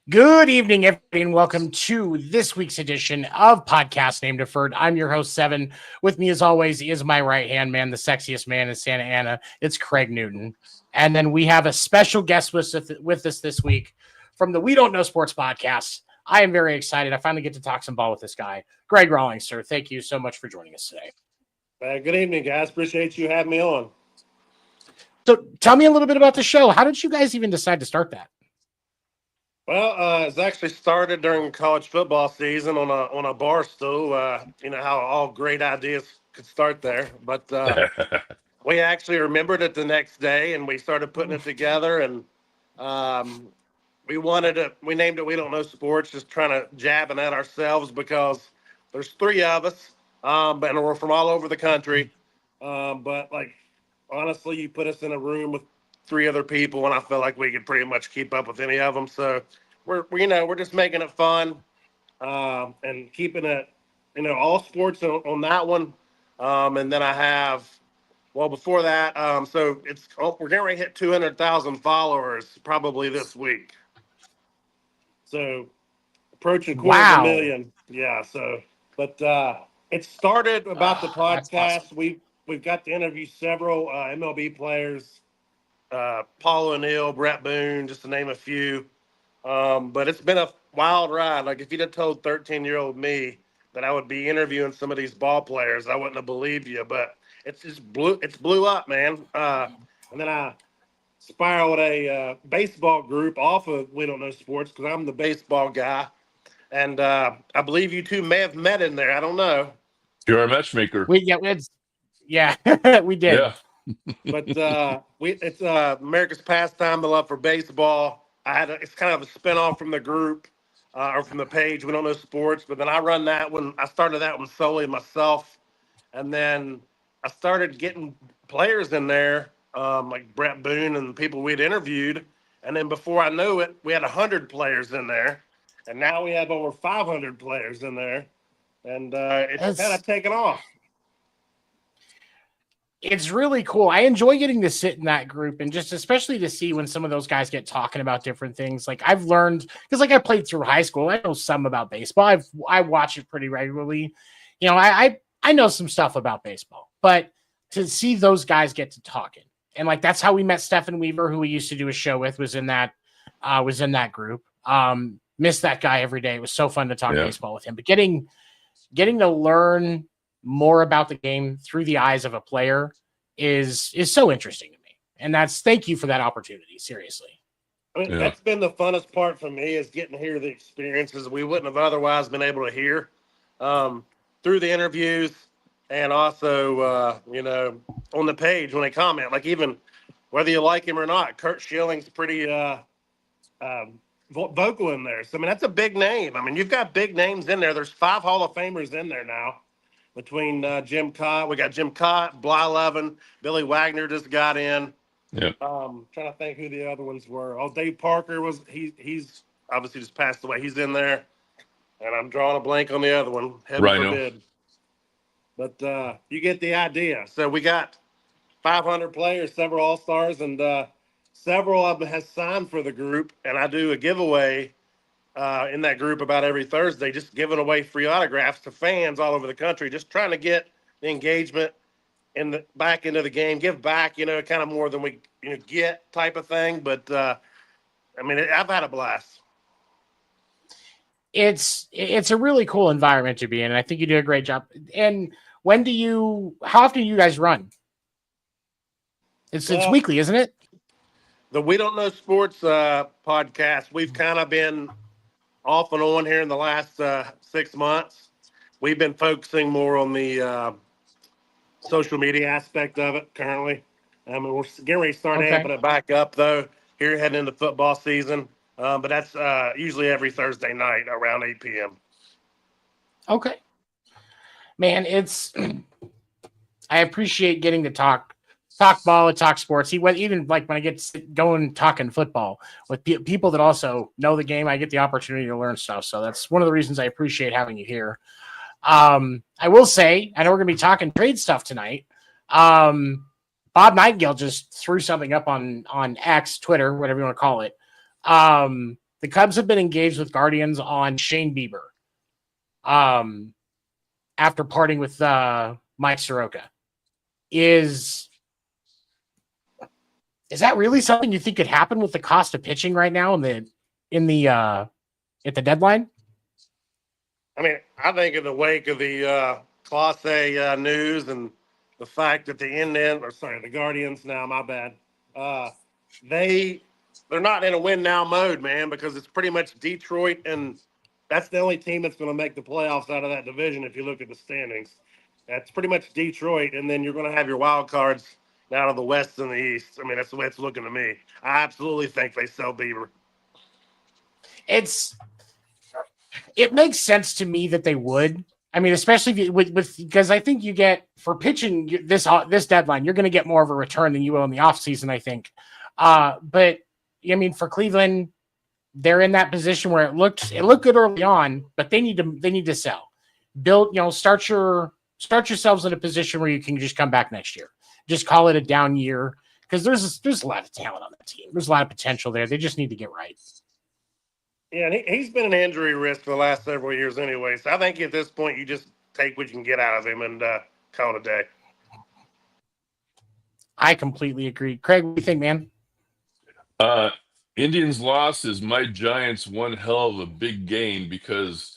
Good evening, everybody, and welcome to this week's edition of Podcast Named Deferred. I'm your host, Seven. With me, as always, is my right-hand man, the sexiest man in Santa Ana. It's Craig Newton. And then we have a special guest with us this week from the We Don't Know Sports podcast. I am very excited. I finally get to talk some ball with this guy. Greg Rawlings, sir, thank you so much for joining us today. Good evening, guys. Appreciate you having me on. So tell me a little bit about the show. How did you guys even decide to start that? Well, it's actually started during college football season on a bar stool. You know how all great ideas could start there. But we actually remembered it the next day, and we started putting it together. And we named it We Don't Know Sports, just trying to jabbing at ourselves because there's three of us, and we're from all over the country. But like honestly, you put us in a room with three other people, and I felt like we could pretty much keep up with any of them. So we're just making it fun and keeping it, all sports on that one. And then I have, before that, so we're getting ready to hit 200,000 followers probably this week. So approaching quarter of a million. Yeah. So, but it started about the podcast. Awesome. We've got to interview several MLB players. Paul O'Neill, Brett Boone, just to name a few. But it's been a wild ride. Like if you'd have told 13-year-old me that I would be interviewing some of these ball players, I wouldn't have believed you. But it's blew up, man. And then I spiraled a baseball group off of We Don't Know Sports because I'm the baseball guy. And I believe you two may have met in there. I don't know. You're a matchmaker. We did. Yeah. But it's America's pastime, the love for baseball. It's kind of a spinoff from the group or from the page. We Don't Know Sports, but then I run that one. I started that one solely myself, and then I started getting players in there, like Brett Boone and the people we'd interviewed. And then before I knew it, we had 100 players in there, and now we have over 500 players in there, and it's kind of taken off. It's really cool. I enjoy getting to sit in that group and just especially to see when some of those guys get talking about different things. Like I've learned, because like I played through high school, I know some about baseball. I watch it pretty regularly. I know some stuff about baseball, but to see those guys get to talking, and like that's how we met Stephen Weaver, who we used to do a show with, was in that group. Miss that guy every day. It was so fun to talk baseball with him. But getting to learn more about the game through the eyes of a player is so interesting to me. And thank you for that opportunity. Seriously. I mean, that's been the funnest part for me, is getting to hear the experiences we wouldn't have otherwise been able to hear through the interviews, and also, on the page when they comment, like even whether you like him or not, Kurt Schilling's pretty vocal in there. So, I mean, that's a big name. I mean, you've got big names in there. There's 5 Hall of Famers in there now. Between Jim Cott, we got Jim Cott, Bly Levin, Billy Wagner just got in. Yeah. Trying to think who the other ones were. Oh, Dave Parker he's obviously just passed away. He's in there, and I'm drawing a blank on the other one. Heaven forbid. but you get the idea. So we got 500 players, several all-stars, and several of them has signed for the group. And I do a giveaway in that group about every Thursday, just giving away free autographs to fans all over the country, just trying to get the engagement back into the game, give back, kind of more than we get type of thing. But I've had a blast. It's a really cool environment to be in, and I think you do a great job. And how often do you guys run? It's weekly, isn't it? The We Don't Know Sports podcast, we've kind of been off and on here in the last 6 months. We've been focusing more on the social media aspect of it currently. We're getting ready to start amping it back up, though, here heading into football season. But that's usually every Thursday night around 8 p.m. Okay. Man, I appreciate getting to talk ball and talk sports. Even like when I get going talking football with people that also know the game, I get the opportunity to learn stuff. So that's one of the reasons I appreciate having you here. I will say, I know we're going to be talking trade stuff tonight. Bob Nightingale just threw something up on X, Twitter, whatever you want to call it. The Cubs have been engaged with Guardians on Shane Bieber. After parting with Mike Soroka. Is that really something you think could happen with the cost of pitching right now at the deadline? I think in the wake of the Classe news and the fact that the Guardians now, my bad, they're not in a win now mode, man, because it's pretty much Detroit, and that's the only team that's going to make the playoffs out of that division if you look at the standings. That's pretty much Detroit, and then you're going to have your wild cards out of the West and the East. That's the way it's looking to me. I absolutely think they sell Bieber. It makes sense to me that they would. Especially because I think you get for pitching this deadline, you're going to get more of a return than you will in the offseason, I think. But for Cleveland, they're in that position where it looked good early on, but they need to sell. Build, start yourselves in a position where you can just come back next year. Just call it a down year because there's a lot of talent on that team. There's a lot of potential there. They just need to get right. Yeah, and he's been an injury risk for the last several years anyway. So I think at this point you just take what you can get out of him and call it a day. I completely agree. Craig, what do you think, man? Indians' loss is my Giants one hell of a big gain because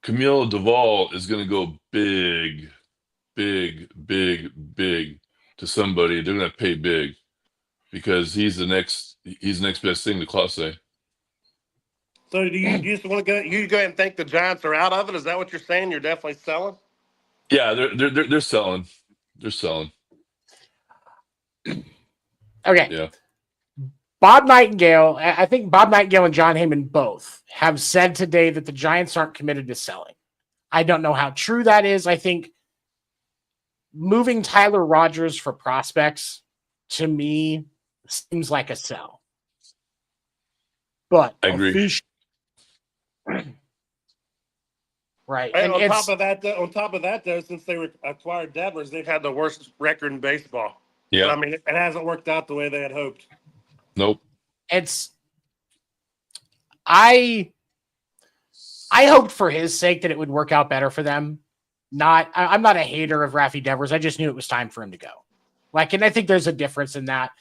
Camilo Duvall is going to go big to somebody. They're going to pay big because he's the next best thing to Classe. So do you just want to go? You go ahead and think the Giants are out of it? Is that what you're saying? You're definitely selling? Yeah, they're selling. They're selling. Okay. Yeah. Bob Nightingale, I think Bob Nightingale and John Heyman both have said today that the Giants aren't committed to selling. I don't know how true that is. I think moving Tyler Rogers for prospects, to me, seems like a sell. But I agree. Right. And on top of that, though, since they acquired Devers, they've had the worst record in baseball. Yeah. So, it hasn't worked out the way they had hoped. Nope. I hoped for his sake that it would work out better for them. I'm not a hater of Rafi Devers. I just knew it was time for him to go. And I think there's a difference in that.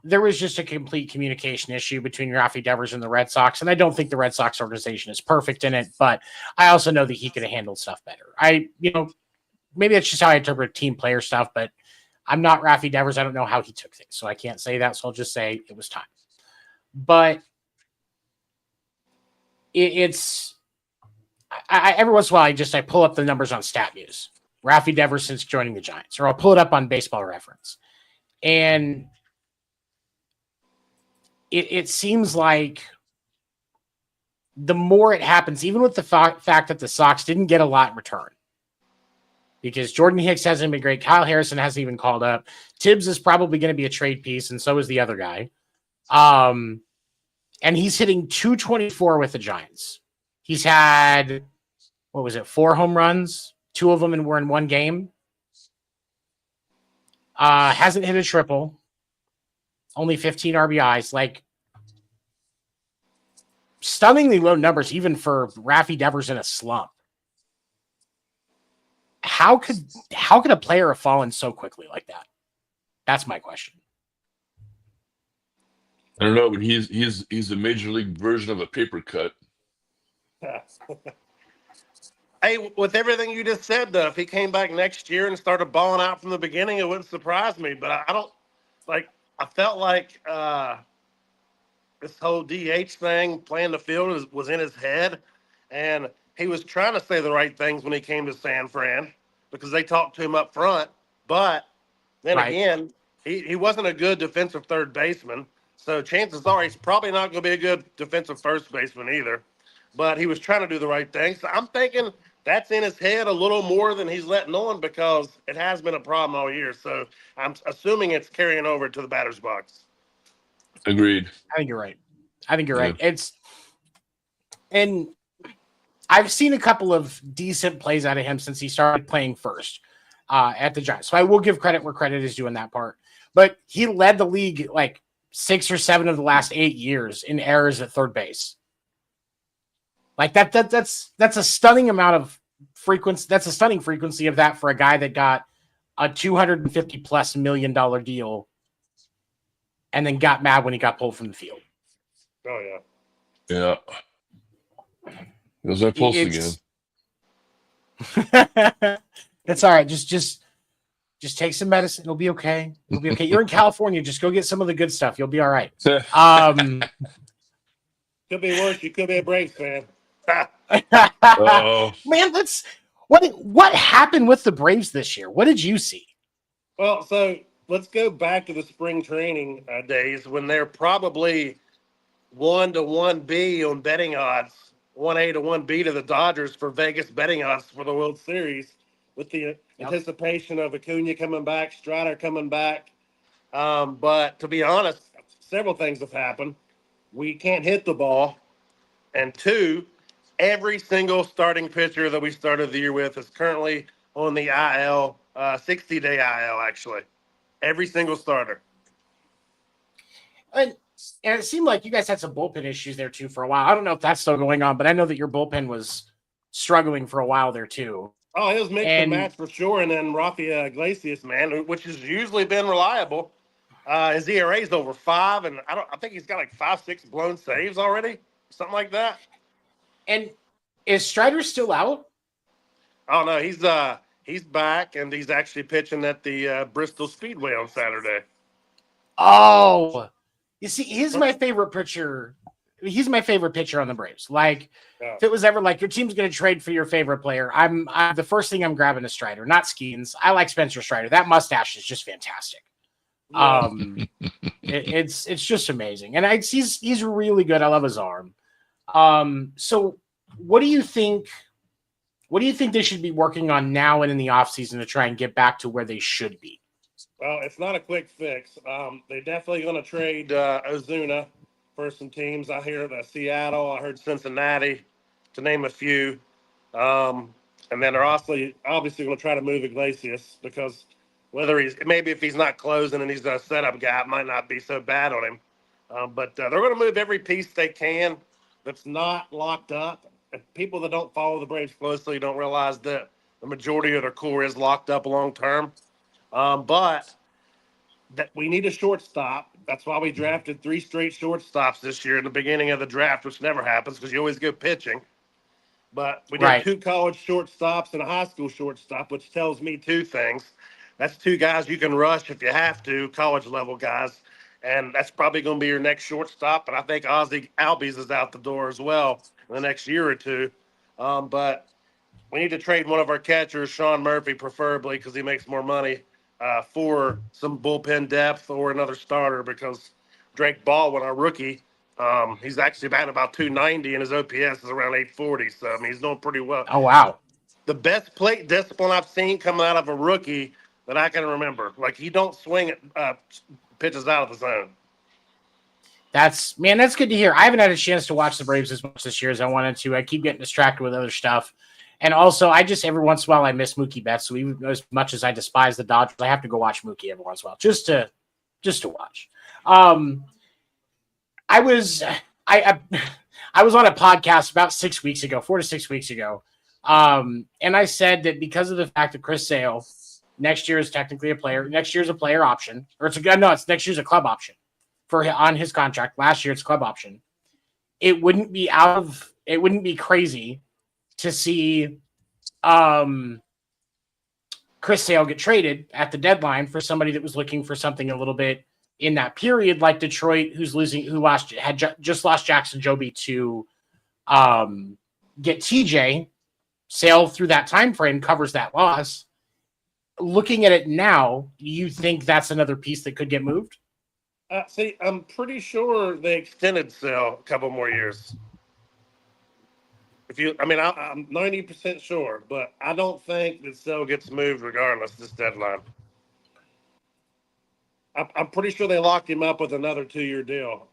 There was just a complete communication issue between Rafi Devers and the Red Sox, and I don't think the Red Sox organization is perfect in it, but I also know that he could have handled stuff better. Maybe that's just how I interpret team player stuff, but I'm not Rafi Devers. I don't know how he took things, so I can't say that, so I'll just say it was time. But it's every once in a while, I pull up the numbers on StatMuse. Rafi Devers since joining the Giants, or I'll pull it up on Baseball Reference. And it seems like the more it happens, even with the fact that the Sox didn't get a lot in return, because Jordan Hicks hasn't been great. Kyle Harrison hasn't even called up. Tibbs is probably going to be a trade piece, and so is the other guy. And he's hitting .224 with the Giants. He's had what was it, 4 home runs, 2 of them were in one game. Hasn't hit a triple, only 15 RBIs. Like, stunningly low numbers, even for Raffy Devers in a slump. How could a player have fallen so quickly like that? That's my question. I don't know, but he's a major league version of a paper cut. Hey, with everything you just said, though, if he came back next year and started balling out from the beginning, it wouldn't surprise me. But I don't like. I felt like this whole DH thing, playing the field, was in his head, and he was trying to say the right things when he came to San Fran because they talked to him up front. But then again, he wasn't a good defensive third baseman, so chances are he's probably not going to be a good defensive first baseman either. But he was trying to do the right thing. So I'm thinking that's in his head a little more than he's letting on because it has been a problem all year. So I'm assuming it's carrying over to the batter's box. Agreed. I think you're right. And I've seen a couple of decent plays out of him since he started playing first at the Giants. So I will give credit where credit is due in that part. But he led the league like 6 or 7 of the last 8 years in errors at third base. Like that's a stunning amount of frequency. That's a stunning frequency of that for a guy that got a $250+ million deal and then got mad when he got pulled from the field. Oh yeah. There's that pulse again. That's all right. Just take some medicine. It'll be okay. You're in California. Just go get some of the good stuff. You'll be all right. Could be worse. You could be a Braves fan. Man, that's what happened with the Braves this year. What did you see? Well, so let's go back to the spring training days when they're probably 1 to 1B on betting odds, 1A to 1B to the Dodgers for Vegas betting odds for the World Series, with the anticipation of Acuna coming back, Strider coming back. But to be honest, several things have happened. We can't hit the ball, and 2, every single starting pitcher that we started the year with is currently on the IL, 60-day IL, actually. Every single starter. And it seemed like you guys had some bullpen issues there, too, for a while. I don't know if that's still going on, but I know that your bullpen was struggling for a while there, too. Oh, it was mix and match for sure. And then Rafael Iglesias, man, which has usually been reliable. His ERA is over 5, and I think he's got like 5-6 blown saves already, something like that. And is Strider still out? Oh no, he's back, and he's actually pitching at the Bristol Speedway on Saturday. Oh, you see, he's my favorite pitcher. He's my favorite pitcher on the Braves. Like, if it was ever like your team's going to trade for your favorite player, I'm the first thing I'm grabbing is Strider, not Skeens. I like Spencer Strider. That mustache is just fantastic. Yeah. It's just amazing, and he's really good. I love his arm. So what do you think they should be working on now and in the offseason to try and get back to where they should be? Well, it's not a quick fix. They're definitely going to trade Ozuna for some teams. I hear Seattle. I heard Cincinnati, to name a few. And then they're also obviously going to try to move Iglesias because if he's not closing and he's a setup guy, it might not be so bad on him. But they're going to move every piece they can that's not locked up. And people that don't follow the Braves closely don't realize that the majority of their core is locked up long term. But that we need a shortstop. That's why we drafted 3 straight shortstops this year in the beginning of the draft, which never happens because you always go pitching. But we did 2 college shortstops and a high school shortstop, which tells me 2 things. That's 2 guys you can rush if you have to, college level guys. And that's probably going to be your next shortstop. And I think Ozzie Albies is out the door as well in the next year or 2. But we need to trade one of our catchers, Sean Murphy, preferably because he makes more money, for some bullpen depth or another starter because Drake Baldwin, our rookie, he's actually batting about 290 and his OPS is around 840. So, I mean, he's doing pretty well. Oh, wow. The best plate discipline I've seen coming out of a rookie that I can remember. Like, he don't swing at pitches out of the zone. That's good to hear. I haven't had a chance to watch the Braves as much this year as I wanted to. I keep getting distracted with other stuff. And also, I just every once in a while I miss Mookie Betts. So even as much as I despise the Dodgers, I have to go watch Mookie every once in a while just to watch. I was I I was on a podcast about 6 weeks ago, 4 to 6 weeks ago, and I said that because of the fact that Chris Sale next year is technically a player. Next year's a player option, or it's next year's a club option on his contract. Last year it's club option. It wouldn't be crazy to see Chris Sale get traded at the deadline for somebody that was looking for something a little bit in that period, like Detroit, just lost Jackson Joby to get TJ. Sale through that time frame covers that loss. Looking at it now, you think that's another piece that could get moved? See, I'm pretty sure they extended Sale a couple more years. I'm 90% sure, but I don't think that Sale gets moved regardless this deadline. I'm pretty sure they locked him up with another 2-year deal,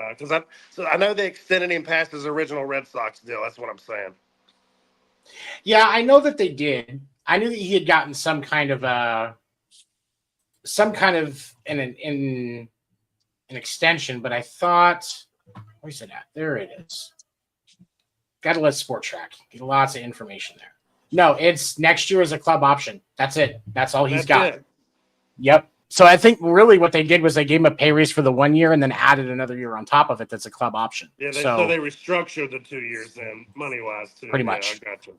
because I know they extended him past his original Red Sox deal. That's what I'm saying. Yeah, I know that they did. I knew that he had gotten some kind of an extension, but I thought, where's it at? There it is. Got to let Sport Track get lots of information there. No, it's next year as a club option. That's it. That's all he's got. It. Yep. So I think really what they did was they gave him a pay raise for the 1 year and then added another year on top of it. That's a club option. Yeah. So they restructured the 2 years then, money wise too. Pretty much. I got you.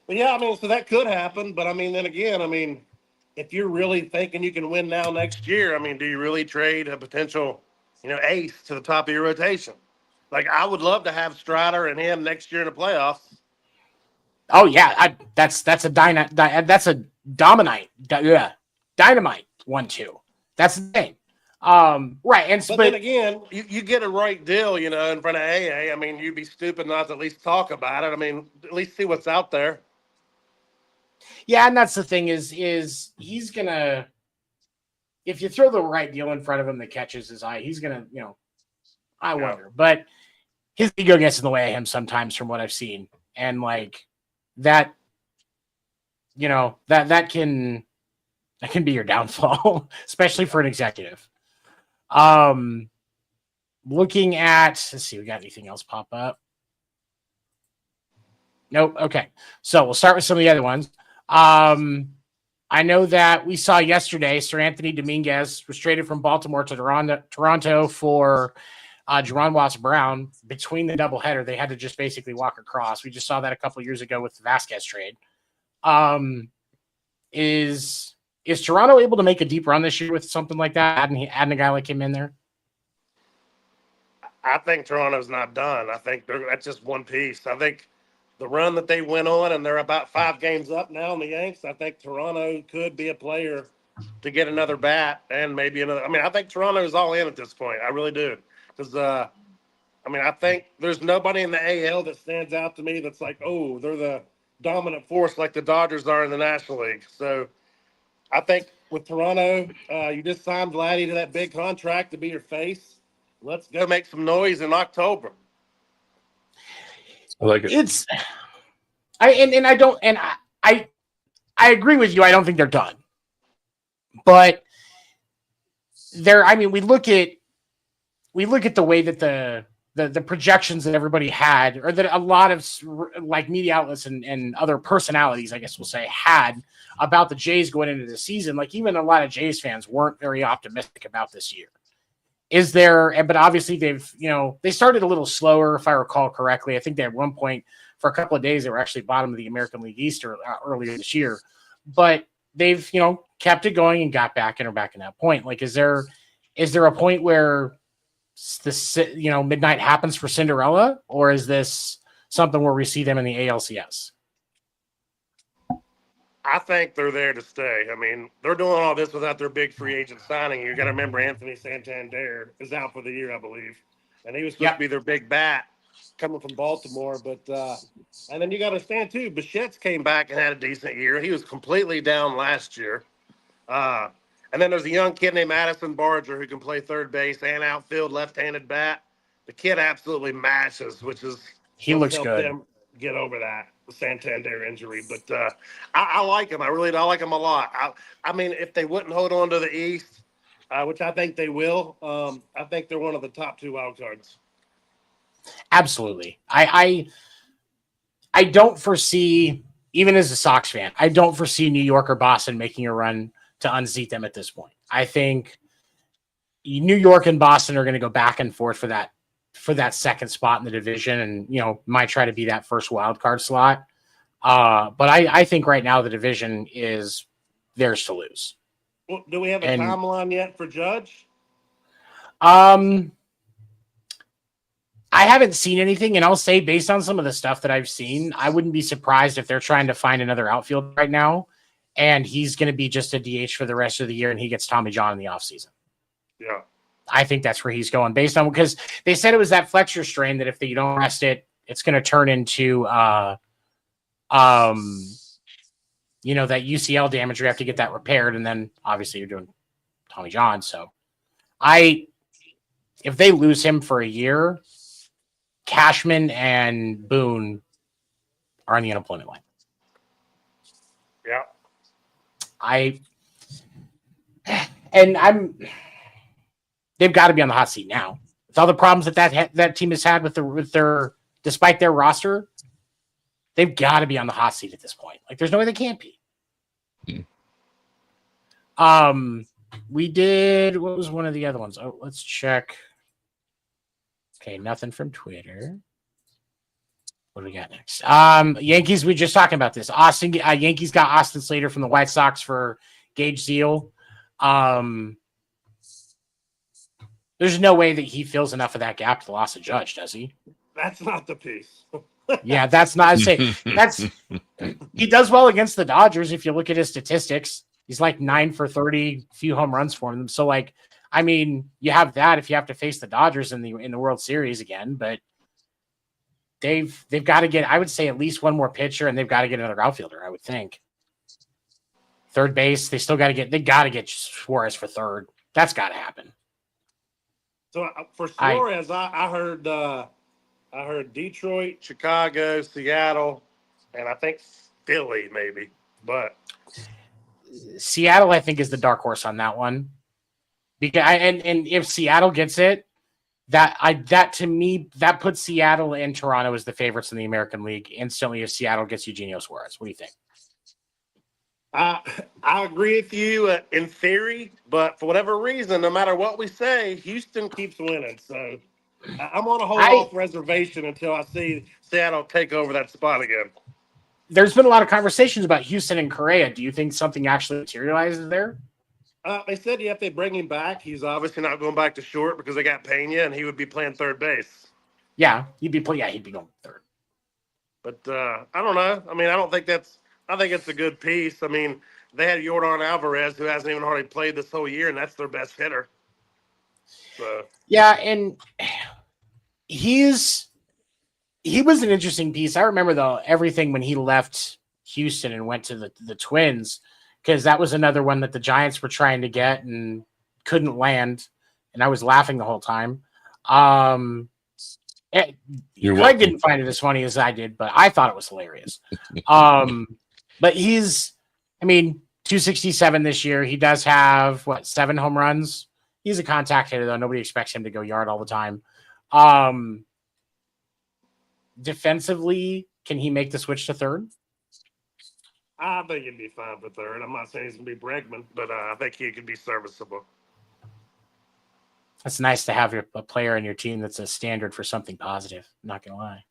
But yeah, so that could happen. But then again, if you're really thinking you can win now next year, do you really trade a potential, ace to the top of your rotation? Like, I would love to have Strider and him next year in the playoffs. Oh yeah, that's a dynamite 1-2. That's the thing. Right. But then again, you get a right deal, in front of AA. You'd be stupid not to at least talk about it. At least see what's out there. Yeah, and that's the thing is he's gonna, if you throw the right deal in front of him that catches his eye, he's gonna, I wonder. But his ego gets in the way of him sometimes, from what I've seen, and like that, that can be your downfall, especially for an executive. Looking at, let's see, we got anything else pop up? Nope. Okay. So we'll start with some of the other ones. I know that we saw yesterday, Sir Anthony Dominguez was traded from Baltimore to Toronto for Jerron Watts-Brown. Between the doubleheader, they had to just basically walk across. We just saw that a couple of years ago with the Vasquez trade. Is Toronto able to make a deep run this year with something like that, adding a guy like him in there? I think Toronto's not done. I think that's just one piece. I think the run that they went on, and they're about 5 games up now on the Yanks, I think Toronto could be a player to get another bat and maybe another. I think Toronto is all in at this point. I really do. Because, I think there's nobody in the AL that stands out to me that's like, oh, they're the dominant force like the Dodgers are in the National League. So I think with Toronto, you just signed Vladdy to that big contract to be your face. Let's go make some noise in October. I like it. I agree with you. I don't think they're done, but we look at the way that the projections that everybody had, or that a lot of like media outlets and other personalities, I guess we'll say, had about the Jays going into the season. Like, even a lot of Jays fans weren't very optimistic about this year. But obviously they started a little slower, if I recall correctly. I think they at one point for a couple of days, they were actually bottom of the American League East earlier this year, but they've, kept it going and got back and are back in that point. Like, is there a point where this, midnight happens for Cinderella, or is this something where we see them in the ALCS? I think they're there to stay. They're doing all this without their big free agent signing. You got to remember Anthony Santander is out for the year, I believe, and he was supposed to be their big bat coming from Baltimore. But and then you got to understand too, Bichette's came back and had a decent year. He was completely down last year. And then there's a young kid named Addison Barger who can play third base and outfield, left-handed bat. The kid absolutely mashes, which is he looks good. Them get over that Santander injury. But I like him. I like him a lot. I mean, if they wouldn't hold on to the East, which I think they will, I think they're one of the top 2 wild cards. Absolutely. I don't foresee, even as a Sox fan, I don't foresee New York or Boston making a run to unseat them at this point. I think New York and Boston are going to go back and forth for that second spot in the division, and might try to be that first wild card slot. But I think right now the division is theirs to lose. Well, do we have a timeline yet for Judge? I haven't seen anything, and I'll say based on some of the stuff that I've seen, I wouldn't be surprised if they're trying to find another outfield right now, and he's going to be just a DH for the rest of the year, and he gets Tommy John in the offseason. Yeah. I think that's where he's going based on, because they said it was that flexor strain that if you don't rest it, it's going to turn into, that UCL damage. You have to get that repaired. And then obviously you're doing Tommy John. So if they lose him for a year, Cashman and Boone are on the unemployment line. Yeah. They've got to be on the hot seat now. With all the problems that team has had with their despite their roster, they've got to be on the hot seat at this point. Like, there's no way they can't be. We did, what was one of the other ones? Oh, let's check. Okay, nothing from Twitter. What do we got next? Yankees, we just talking about this. Yankees got Austin Slater from the White Sox for Gage Zeal. There's no way that he fills enough of that gap to the loss of Judge, does he? That's not the piece. Yeah, that's not he does well against the Dodgers. If you look at his statistics, he's like 9 for 30, few home runs for them. So you have that if you have to face the Dodgers in the World Series again, but they've got to get, I would say, at least one more pitcher, and they've got to get another outfielder, I would think. Third base, they got to get Suarez for third. That's got to happen. So for Suarez, I heard Detroit, Chicago, Seattle, and I think Philly maybe. But Seattle, I think, is the dark horse on that one. Because and if Seattle gets it, that to me, that puts Seattle and Toronto as the favorites in the American League instantly if Seattle gets Eugenio Suarez. What do you think? I agree with you in theory, but for whatever reason, no matter what we say, Houston keeps winning. So I'm on a hold-off reservation until I see Seattle take over that spot again. There's been a lot of conversations about Houston and Correa. Do you think something actually materializes there? They said if they bring him back, he's obviously not going back to short because they got Pena, and he would be playing third base. Yeah, he'd be going third. But I don't know. I mean, I think it's a good piece. I mean, they had Yordan Alvarez, who hasn't even hardly played this whole year, and that's their best hitter. So yeah, and he was an interesting piece. I remember everything when he left Houston and went to the Twins, because that was another one that the Giants were trying to get and couldn't land, and I was laughing the whole time. Greg didn't find it as funny as I did, but I thought it was hilarious. But he's, 267 this year. He does have 7 home runs. He's a contact hitter, though. Nobody expects him to go yard all the time. Defensively, can he make the switch to third? I think he'd be fine for third. I'm not saying he's going to be Bregman, but I think he could be serviceable. It's nice to have a player in your team that's a standard for something positive. I'm not going to lie.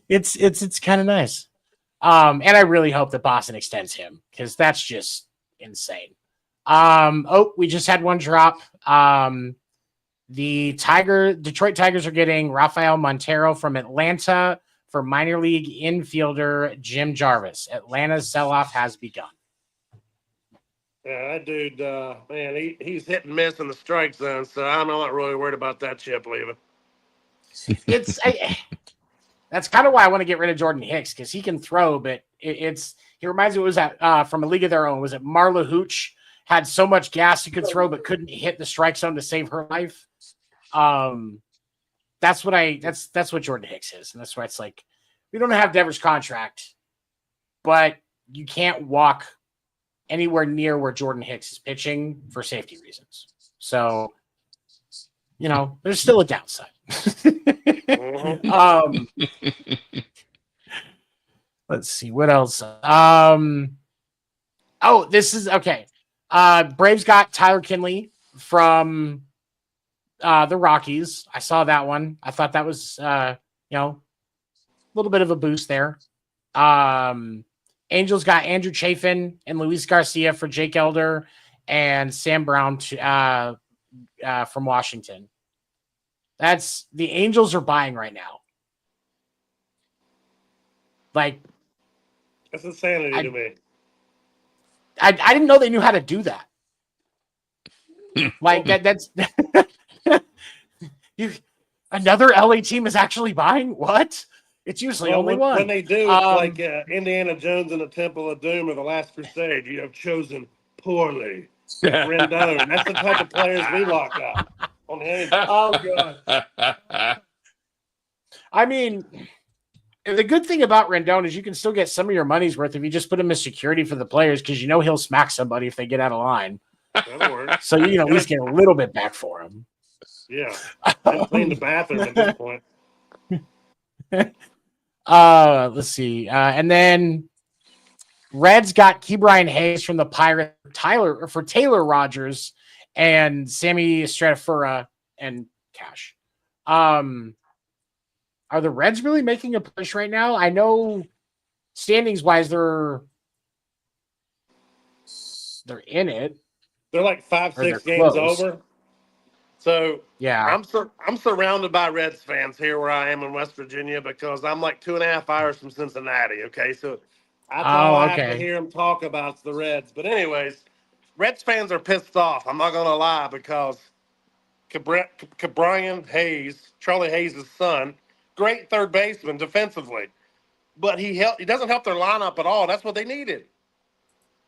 It's kind of nice. And I really hope that Boston extends him, because that's just insane. We just had one drop. The Detroit Tigers are getting Rafael Montero from Atlanta for minor league infielder Jim Jarvis. Atlanta's sell-off has begun. Yeah, that dude, man, he's hit and miss in the strike zone, so I'm not really worried about that chip leaving. That's kind of why I want to get rid of Jordan Hicks, because he can throw, but he reminds me, from a league of their own. Was it Marla Hooch had so much gas he could throw but couldn't hit the strike zone to save her life? that's what Jordan Hicks is, and that's why it's like we don't have Devers' contract, but you can't walk anywhere near where Jordan Hicks is pitching for safety reasons. So, there's still a downside. Let's see what else. This is okay. Braves got Tyler Kinley from the Rockies. I saw that one. I thought that was a little bit of a boost there. Angels got Andrew Chafin and Luis Garcia for Jake Elder and Sam Brown from Washington. The Angels are buying right now. Like, that's insanity to me. I didn't know they knew how to do that. Like that's another LA team is actually buying what? It's usually only one. When they do, it's like Indiana Jones and the Temple of Doom or the Last Crusade. You have chosen poorly. Rendon. That's the type of players we lock up on the Angels. Oh god. I mean, the good thing about Rendon is you can still get some of your money's worth if you just put him as security for the players because he'll smack somebody if they get out of line. That'll work. So you can at least get a little bit back for him. Yeah. Clean the bathroom at this point. Let's see. And then Reds got Ke'Bryan Hayes from the Pirates for Taylor Rogers and Sammy Stratafura and cash. Are the Reds really making a push right now? I know standings wise they're in it. They're like 5-6 games over. So yeah, I'm surrounded by Reds fans here where I am in West Virginia because I'm like 2.5 hours from Cincinnati. Okay, so that's all I have to hear them talk about the Reds. But anyways, Reds fans are pissed off. I'm not gonna lie because Ke'Bryan Hayes, Charlie Hayes' son, great third baseman defensively, but he doesn't help their lineup at all. That's what they needed.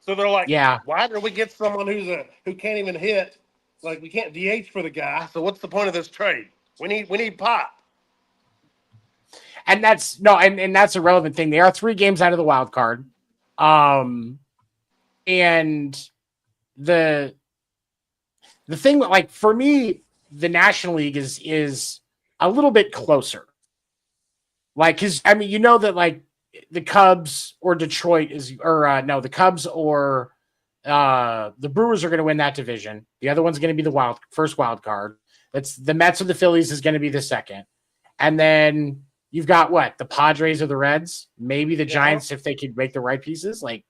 So they're like, why did we get someone who can't even hit? Like, we can't DH for the guy. So what's the point of this trade? We need pop. And that's a relevant thing. They are 3 games out of the wild card. And the thing, like, for me, the National League is a little bit closer. Like, because I mean, that like the Cubs or Detroit the Cubs or the Brewers are going to win that division. The other one's going to be the first wild card. That's the Mets or the Phillies is going to be the second. And then you've got what? The Padres or the Reds, maybe the Giants if they could make the right pieces. Like,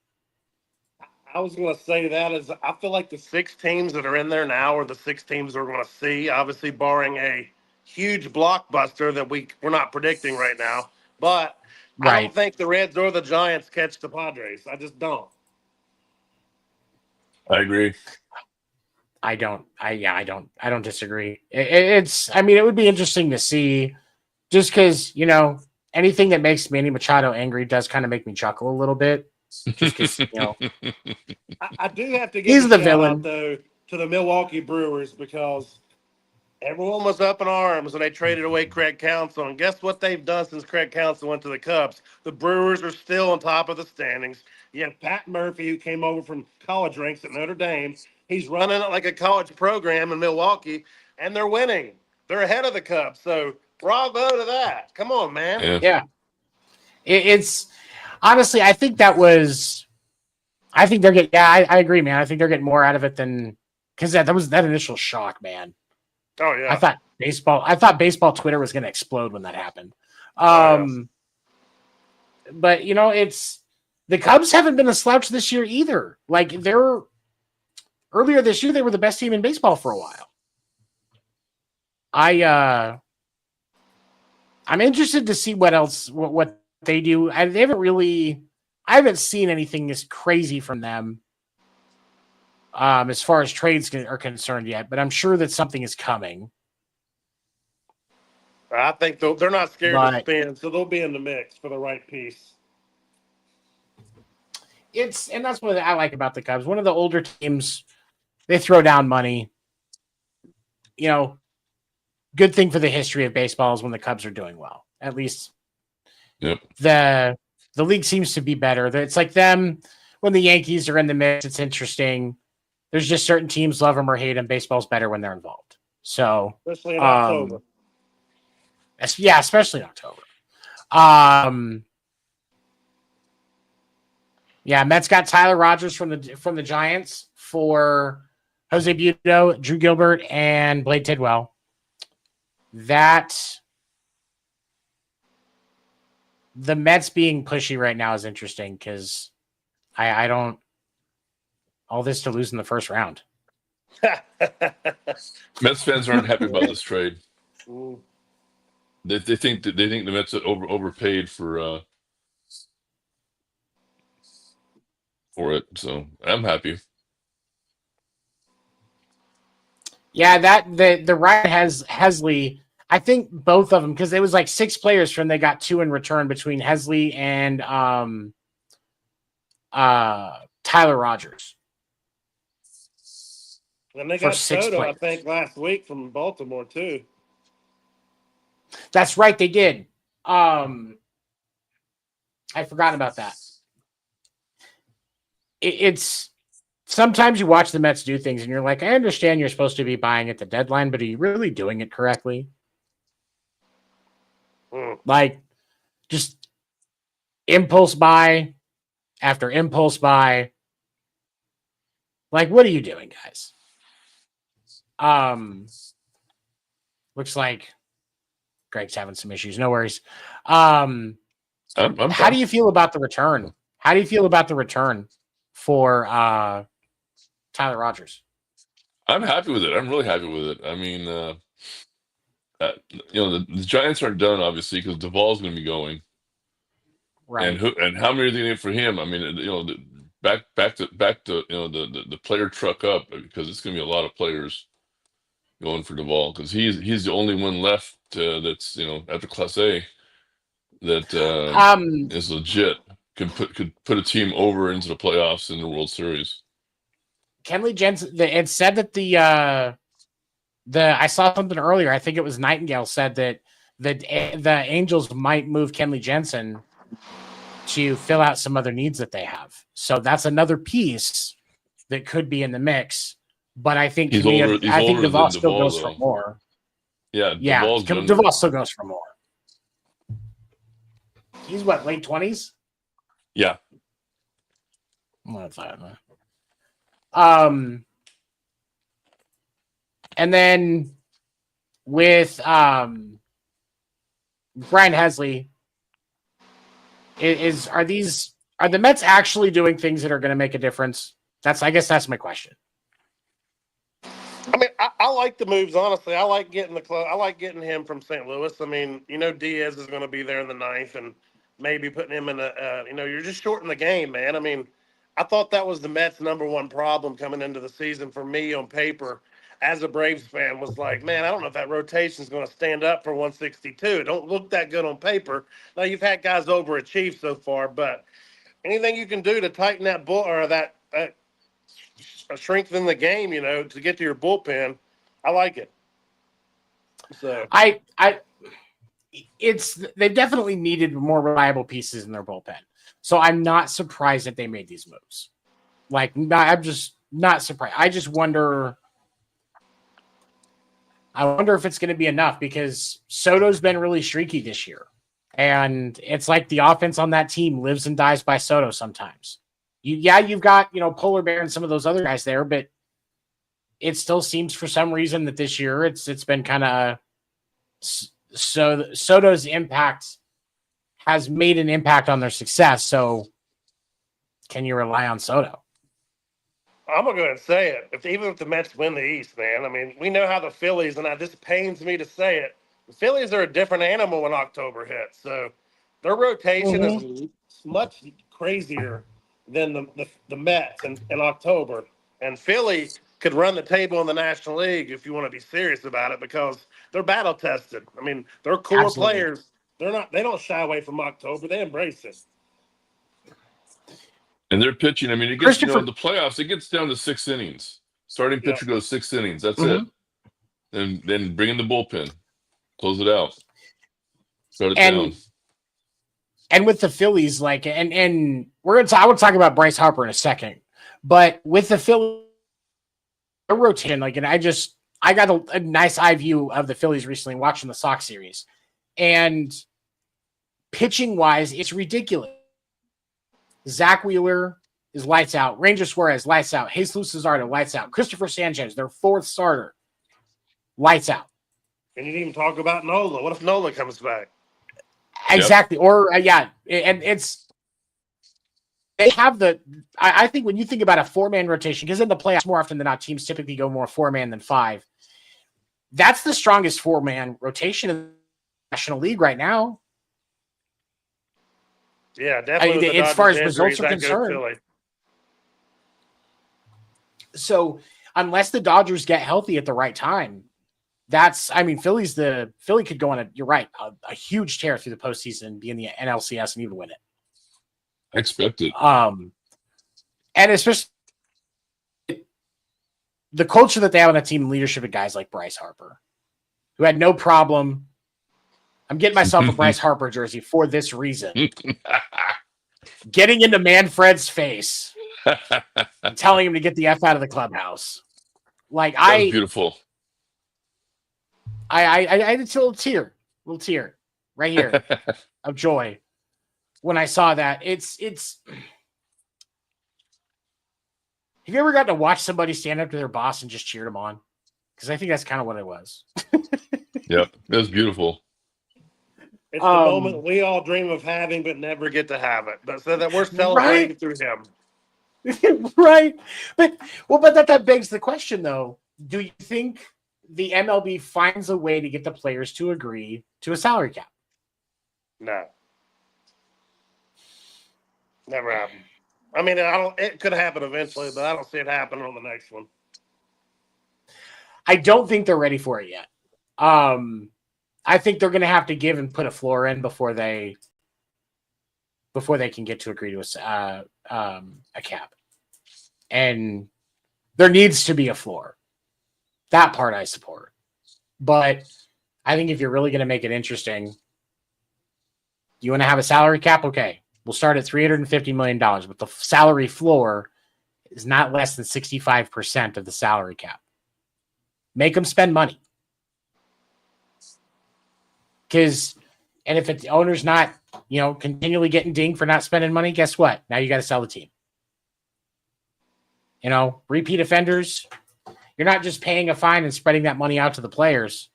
I was going to say that is I feel like the 6 teams that are in there now are the 6 teams we're going to see, obviously barring a huge blockbuster that we're not predicting right now. But I don't think the Reds or the Giants catch the Padres. I just don't. I agree. I don't disagree. It would be interesting to see just because, anything that makes Manny Machado angry does kind of make me chuckle a little bit. Just because, I do have to give a shout out, though, to the Milwaukee Brewers because everyone was up in arms when they traded away Craig Counsell. And guess what they've done since Craig Counsell went to the Cubs? The Brewers are still on top of the standings. You have Pat Murphy, who came over from college ranks at Notre Dame. He's running it like a college program in Milwaukee, and they're winning. They're ahead of the Cubs. So bravo to that. Come on, man. Yeah. It's honestly, I think they're getting, I agree, man. I think they're getting more out of it than, because that was that initial shock, man. Oh, yeah. I thought baseball Twitter was going to explode when that happened. But, the Cubs haven't been a slouch this year either. Like, earlier this year, they were the best team in baseball for a while. I'm interested to see what else, what they do. I haven't seen anything as crazy from them as far as trades are concerned yet, but I'm sure that something is coming. I think they're not scared to spin, so they'll be in the mix for the right piece. And that's what I like about the Cubs. One of the older teams, they throw down money. good thing for the history of baseball is when the Cubs are doing well. At least, Yep. The league seems to be better. It's like them when the Yankees are in the mix. It's interesting. There's just certain teams love them or hate them. Baseball's better when they're involved. So, especially in October. Yeah, especially in October. Yeah, Mets got Tyler Rogers from the Giants for Jose Buto, Drew Gilbert, and Blade Tidwell. The Mets being pushy right now is interesting because I don't all this to lose in the first round. Mets fans aren't happy about this trade. Ooh. They think the Mets overpaid for it, so I'm happy. Yeah, the right has Hesley. I think both of them because it was like 6 players from they got 2 in return between Hesley and Tyler Rogers. And they got Soto, I think, last week from Baltimore too. That's right, they did. I forgot about that. It's sometimes you watch the Mets do things and you're like, I understand you're supposed to be buying at the deadline, but are you really doing it correctly? Like, just impulse buy after impulse buy. Like, what are you doing, guys? Looks like Greg's having some issues. No worries. How do you feel about the return? How do you feel about the return for Tyler Rogers? I'm happy with it. I'm really happy with it. I mean, the Giants aren't done obviously because Duvall's going to be going, right? And how many are they need for him? I mean, back to the player truck up because it's going to be a lot of players going for Duvall because he's the only one left that's after Classe A that is legit could put a team over into the playoffs in the World Series. Kenley Jensen. It said that the I saw something earlier. I think it was Nightingale said that the Angels might move Kenley Jensen to fill out some other needs that they have. So that's another piece that could be in the mix. But I think I think Duvall still goes for more. Yeah, Duvall still goes for more. He's what, late 20s? Yeah. And then with Brian Hesley, are the Mets actually doing things that are going to make a difference? I guess that's my question. I mean, I like the moves, honestly. I like getting I like getting him from St. Louis. I mean, Diaz is going to be there in the 9th and maybe putting him in you're just shorting the game, man. I mean, I thought that was the Mets' number one problem coming into the season for me on paper as a Braves fan was like, man, I don't know if that rotation is going to stand up for 162. It don't look that good on paper. Now, you've had guys overachieve so far, but anything you can do to tighten that bull or that strengthen the game, to get to your bullpen, I like it. So they've definitely needed more reliable pieces in their bullpen. So I'm not surprised that they made these moves. I'm just not surprised. I just wonder if it's going to be enough because Soto's been really streaky this year. And it's like the offense on that team lives and dies by Soto sometimes. You've got, Polar Bear and some of those other guys there, but it still seems for some reason that this year it's been kind of so Soto's impact has made an impact on their success. So can you rely on Soto? I'm going to go ahead and say it. Even if the Mets win the East, man, I mean, we know how the Phillies, and this pains me to say it, the Phillies are a different animal when October hits. So their rotation is much crazier than the Mets in October. And Philly could run the table in the National League if you want to be serious about it because they're battle tested. I mean, they're core players. They don't shy away from October. They embrace it. And they're pitching. I mean, it gets the playoffs. It gets down to 6 innings. Starting pitcher goes 6 innings. That's it. And then bring in the bullpen. Close it out. Shut it down. And with the Phillies, like, and I will talk about Bryce Harper in a second, but with the Phillies rotation, like, and I got a nice eye view of the Phillies recently watching the Sox series, and pitching wise, it's ridiculous. Zach Wheeler is lights out. Ranger Suarez, lights out. Jesus Luzardo, lights out. Christopher Sanchez, their fourth starter, lights out. And you didn't even talk about Nola. What if Nola comes back? Exactly. Yep. Or, and they have I think when you think about a 4-man rotation, because in the playoffs, more often than not, teams typically go more 4-man than 5. That's the strongest 4-man rotation in the National League right now. Yeah, definitely. As far as results are concerned. So unless the Dodgers get healthy at the right time, Philly could go on you're right, a huge tear through the postseason, be in the NLCS and even win it. I expect it. And especially the culture that they have on that team, leadership of guys like Bryce Harper, who had no problem. I'm getting myself a Bryce Harper jersey for this reason. Getting into Manfred's face and telling him to get the F out of the clubhouse. Like, that was beautiful. I had a little tear right here of joy when I saw that. It's have you ever gotten to watch somebody stand up to their boss and just cheer them on? Because I think that's kind of what it was. Yep, it was beautiful. It's the moment we all dream of having but never get to have it. But so that we're celebrating through him. Right. But that begs the question, though. Do you think the MLB finds a way to get the players to agree to a salary cap? No. Never happened. I mean, it could happen eventually, but I don't see it happening on the next one. I don't think they're ready for it yet. I think they're going to have to give and put a floor in before they can get to agree to a cap. And there needs to be a floor. That part I support. But I think if you're really going to make it interesting, you want to have a salary cap? Okay. We'll start at $350 million, but the salary floor is not less than 65% of the salary cap. Make them spend money. And if the owner's not, continually getting dinged for not spending money, guess what? Now you got to sell the team. Repeat offenders, you're not just paying a fine and spreading that money out to the players.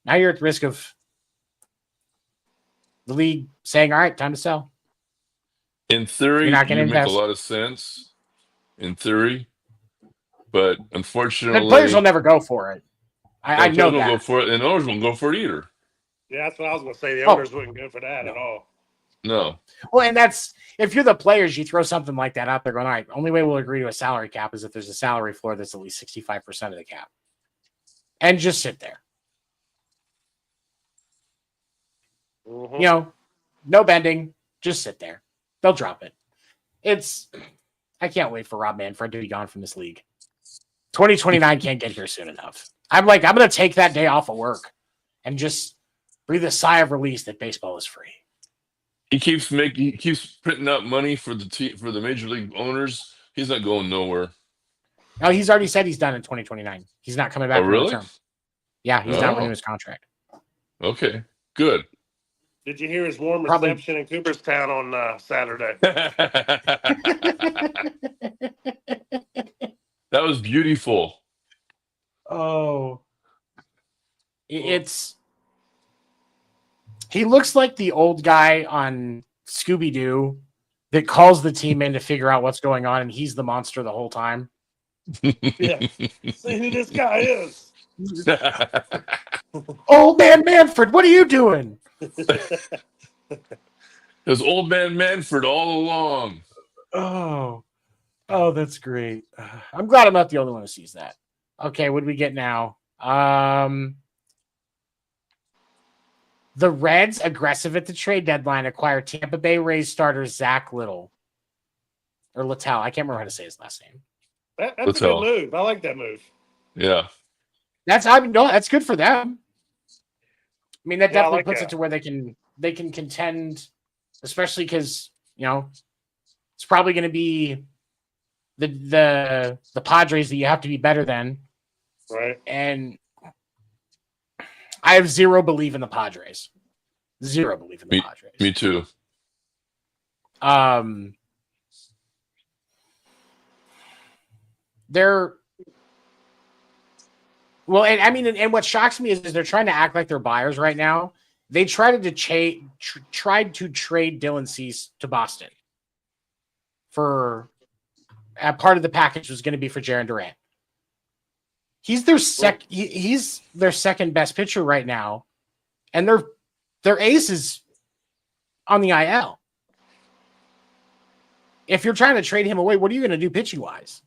Now you're at the risk of the league saying, all right, time to sell. In theory, you make a lot of sense. In theory. But unfortunately, the players will never go for it. I know that. Go for it, and owners won't go for it either. Yeah, that's what I was going to say. The owners wouldn't go for that at all. No. Well, and that's, if you're the players, you throw something like that out there going, all right, only way we'll agree to a salary cap is if there's a salary floor that's at least 65% of the cap. And just sit there. Mm-hmm. No bending. Just sit there. They'll drop it. I can't wait for Rob Manfred to be gone from this league. 2029 can't get here soon enough. I'm going to take that day off of work and just breathe a sigh of release that baseball is free. He keeps printing out money for the major league owners. He's not going nowhere. No, he's already said he's done in 2029. He's not coming back. Oh, really? Term. Yeah, he's not renewing his contract. Okay, good. Did you hear his warm reception in Cooperstown on Saturday? That was beautiful. Oh, he looks like the old guy on Scooby-Doo that calls the team in to figure out what's going on, and he's the monster the whole time. Yeah. See who this guy is. Old man Manfred, what are you doing? It was old man Manfred all along. Oh, that's great. I'm glad I'm not the only one who sees that. Okay, what do we get now? The Reds, aggressive at the trade deadline, acquire Tampa Bay Rays starter Zach Littell. Or Littell. I can't remember how to say his last name. That's a good move. I like that move. Yeah. That's good for them. I mean, that Yeah, I definitely like puts that. it to where they can contend, especially because it's probably going to be the Padres that you have to be better than, Right. and I have zero belief in the Padres. Zero belief in the Padres. Me too. They're well, and I mean, and what shocks me is they're trying to act like they're buyers right now. They tried to tried to trade Dylan Cease to Boston for part of the package was going to be for Jarren Durant. He's their he's their second best pitcher right now, and their ace is on the IL. If you're trying to trade him away, what are you going to do pitching wise?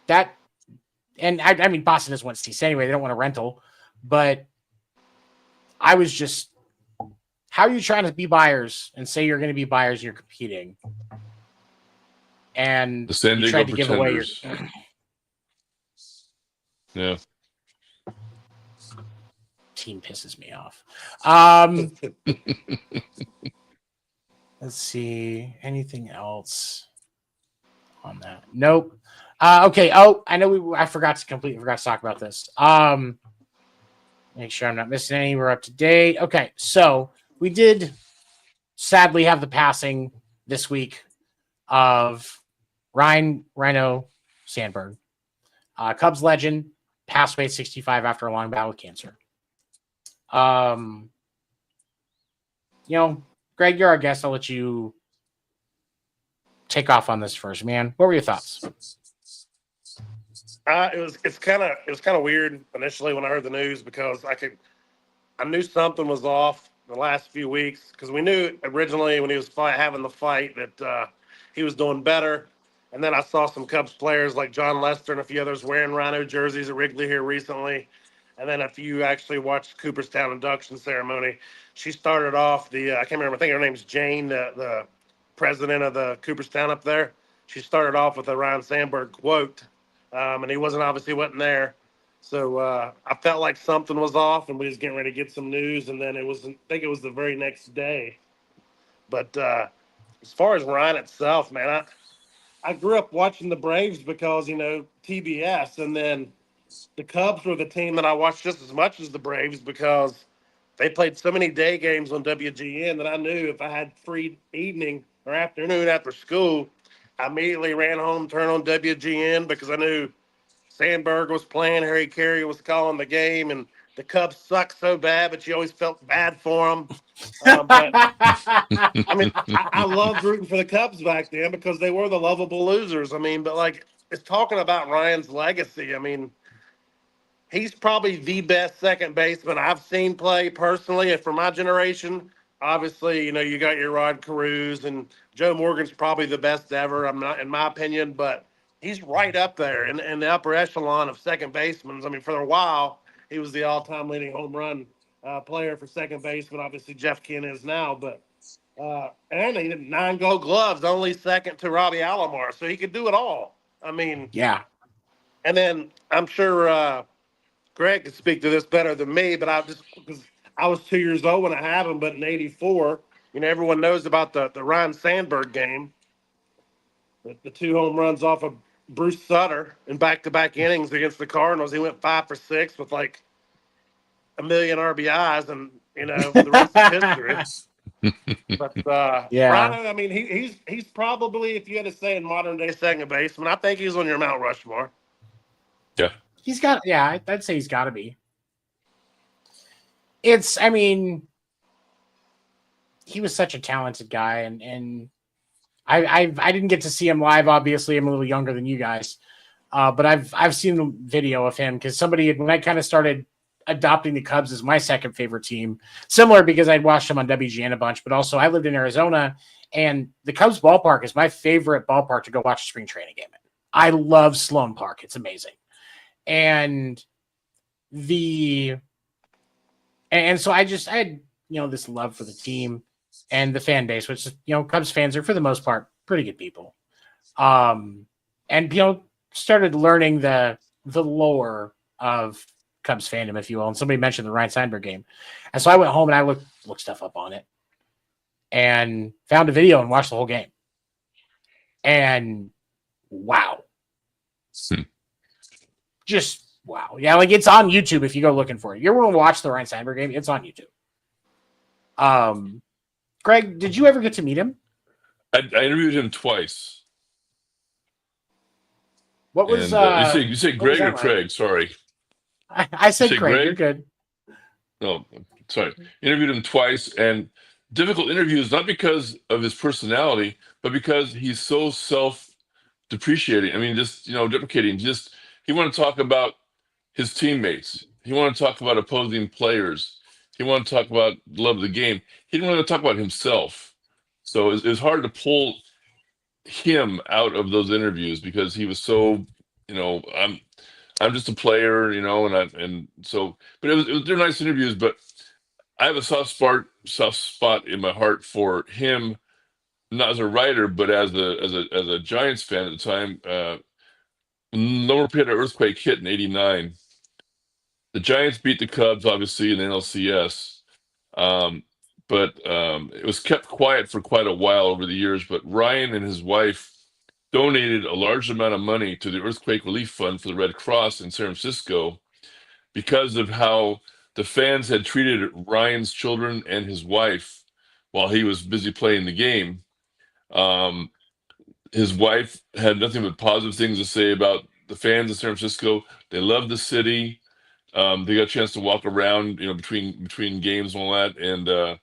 And I mean, Boston doesn't want Cease anyway. They don't want a rental, but I was just, how are you trying to be buyers and say you're going to be buyers and you're competing? And the San Diego Pretenders. Yeah. Team pisses me off. Let's see. Anything else on that? Nope. Okay. Oh, I know I forgot to talk about this. Make sure I'm not missing any. We're up to date. Okay. So we did sadly have the passing this week of Rhino Sandberg, Cubs legend, passed away at 65 after a long battle with cancer. Greg, you're our guest. I'll let you take off on this first, man. What were your thoughts? It was kind of weird initially when I heard the news because I knew something was off the last few weeks because we knew originally when he was having the fight that he was doing better. And then I saw some Cubs players like John Lester and a few others wearing Rhino jerseys at Wrigley here recently. And then if you actually watched Cooperstown induction ceremony, she started off I can't remember, I think her name's Jane, the president of the Cooperstown up there. She started off with a Ryan Sandberg quote, and he wasn't there. So I felt like something was off, and we was getting ready to get some news, and then I think it was the very next day. But as far as Ryan itself, man, I grew up watching the Braves because, TBS, and then the Cubs were the team that I watched just as much as the Braves because they played so many day games on WGN that I knew if I had free evening or afternoon after school, I immediately ran home, turned on WGN because I knew Sandberg was playing, Harry Carey was calling the game, and the Cubs sucked so bad, but you always felt bad for them. But I mean, I loved rooting for the Cubs back then because they were the lovable losers. I mean, but it's talking about Ryan's legacy. I mean, he's probably the best second baseman I've seen play personally. And for my generation, obviously, you got your Rod Carews and Joe Morgan's probably the best ever. I'm not, in my opinion, but he's right up there in the upper echelon of second basemen. I mean, for a while, he was the all-time leading home run player for second baseman. Obviously, Jeff Kent is now, but and he had 9 Gold Gloves, only second to Robbie Alomar, so he could do it all. I mean, yeah. And then I'm sure Greg could speak to this better than me, but because I was 2 years old when I had him, but in '84, everyone knows about the Ryan Sandberg game, the 2 home runs off of Bruce Sutter in back-to-back innings against the Cardinals. He went 5 for 6 with like a million RBIs, and the rest is history. But Yeah. Rhino, I mean, he's probably, if you had to say in modern day second baseman, I think he's on your Mount Rushmore. Yeah. I'd say he's got to be. I mean, he was such a talented guy, and I didn't get to see him live. Obviously, I'm a little younger than you guys, but I've seen the video of him because when I kind of started adopting the Cubs as my second favorite team, similar because I'd watched them on WGN a bunch, but also I lived in Arizona, and the Cubs ballpark is my favorite ballpark to go watch a spring training game in. I love Sloan Park; it's amazing. And so I had, this love for the team and the fan base, which, Cubs fans are for the most part pretty good people. And, started learning the lore of Cubs fandom, if you will, and somebody mentioned the Ryan Steinberg game. And so I went home and I looked stuff up on it and found a video and watched the whole game. And wow. Just wow. Yeah, like it's on YouTube if you go looking for it. You're going to watch the Ryan Steinberg game, it's on YouTube. Greg, did you ever get to meet him? I interviewed him twice. What was you say Greg or Craig? Like? Sorry. I said Craig. Greg? You're good. No, sorry. Interviewed him twice, and difficult interviews, not because of his personality, but because he's so self-depreciating. I mean, just deprecating. Just he wanted to talk about his teammates. He wanted to talk about opposing players. He wanted to talk about the love of the game. He didn't want to talk about himself. So it was hard to pull him out of those interviews because he was so, I'm just a player, and so, but they're nice interviews. But I have a soft spot in my heart for him, not as a writer, but as a Giants fan at the time. Lower Pit earthquake hit in '89. The Giants beat the Cubs, obviously, in the NLCS. But it was kept quiet for quite a while over the years. But Ryan and his wife donated a large amount of money to the Earthquake Relief Fund for the Red Cross in San Francisco because of how the fans had treated Ryan's children and his wife while he was busy playing the game. His wife had nothing but positive things to say about the fans in San Francisco. They loved the city. They got a chance to walk around, between games and all that. And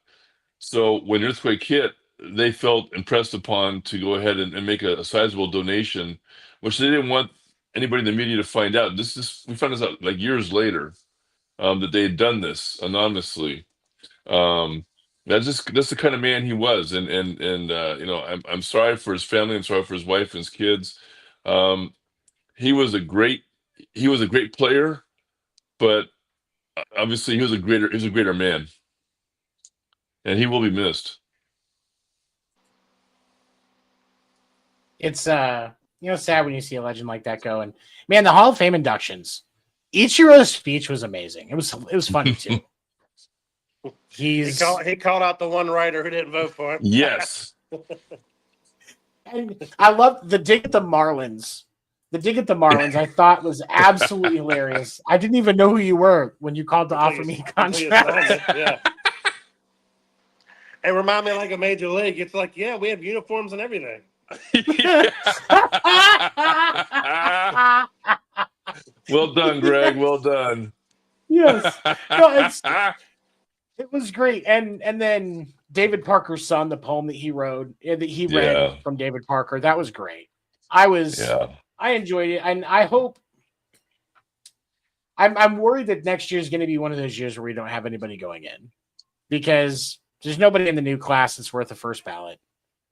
so when the earthquake hit, they felt impressed upon to go ahead and make a sizable donation, which they didn't want anybody in the media to find out. We found this out like years later, that they had done this anonymously. That's the kind of man he was, and I'm sorry for his family. I'm sorry for his wife and his kids. He was a great player, but obviously he was a greater man, and he will be missed. It's sad when you see a legend like that go. And man, the Hall of Fame inductions, Ichiro's speech was amazing. It was funny too. He called out the one writer who didn't vote for him. Yes. And I love the dig at the Marlins. The dig at the Marlins I thought was absolutely hilarious. I didn't even know who you were when you called to offer me a contract. Yeah. It reminded me like a major league. It's like, yeah, we have uniforms and everything. Well done, Greg. Well done. Yes. No, it was great. And then David Parker's son, the poem that he wrote, that he read from David Parker, that was great. I enjoyed it. And I hope I'm worried that next year is going to be one of those years where we don't have anybody going in because there's nobody in the new class that's worth a first ballot.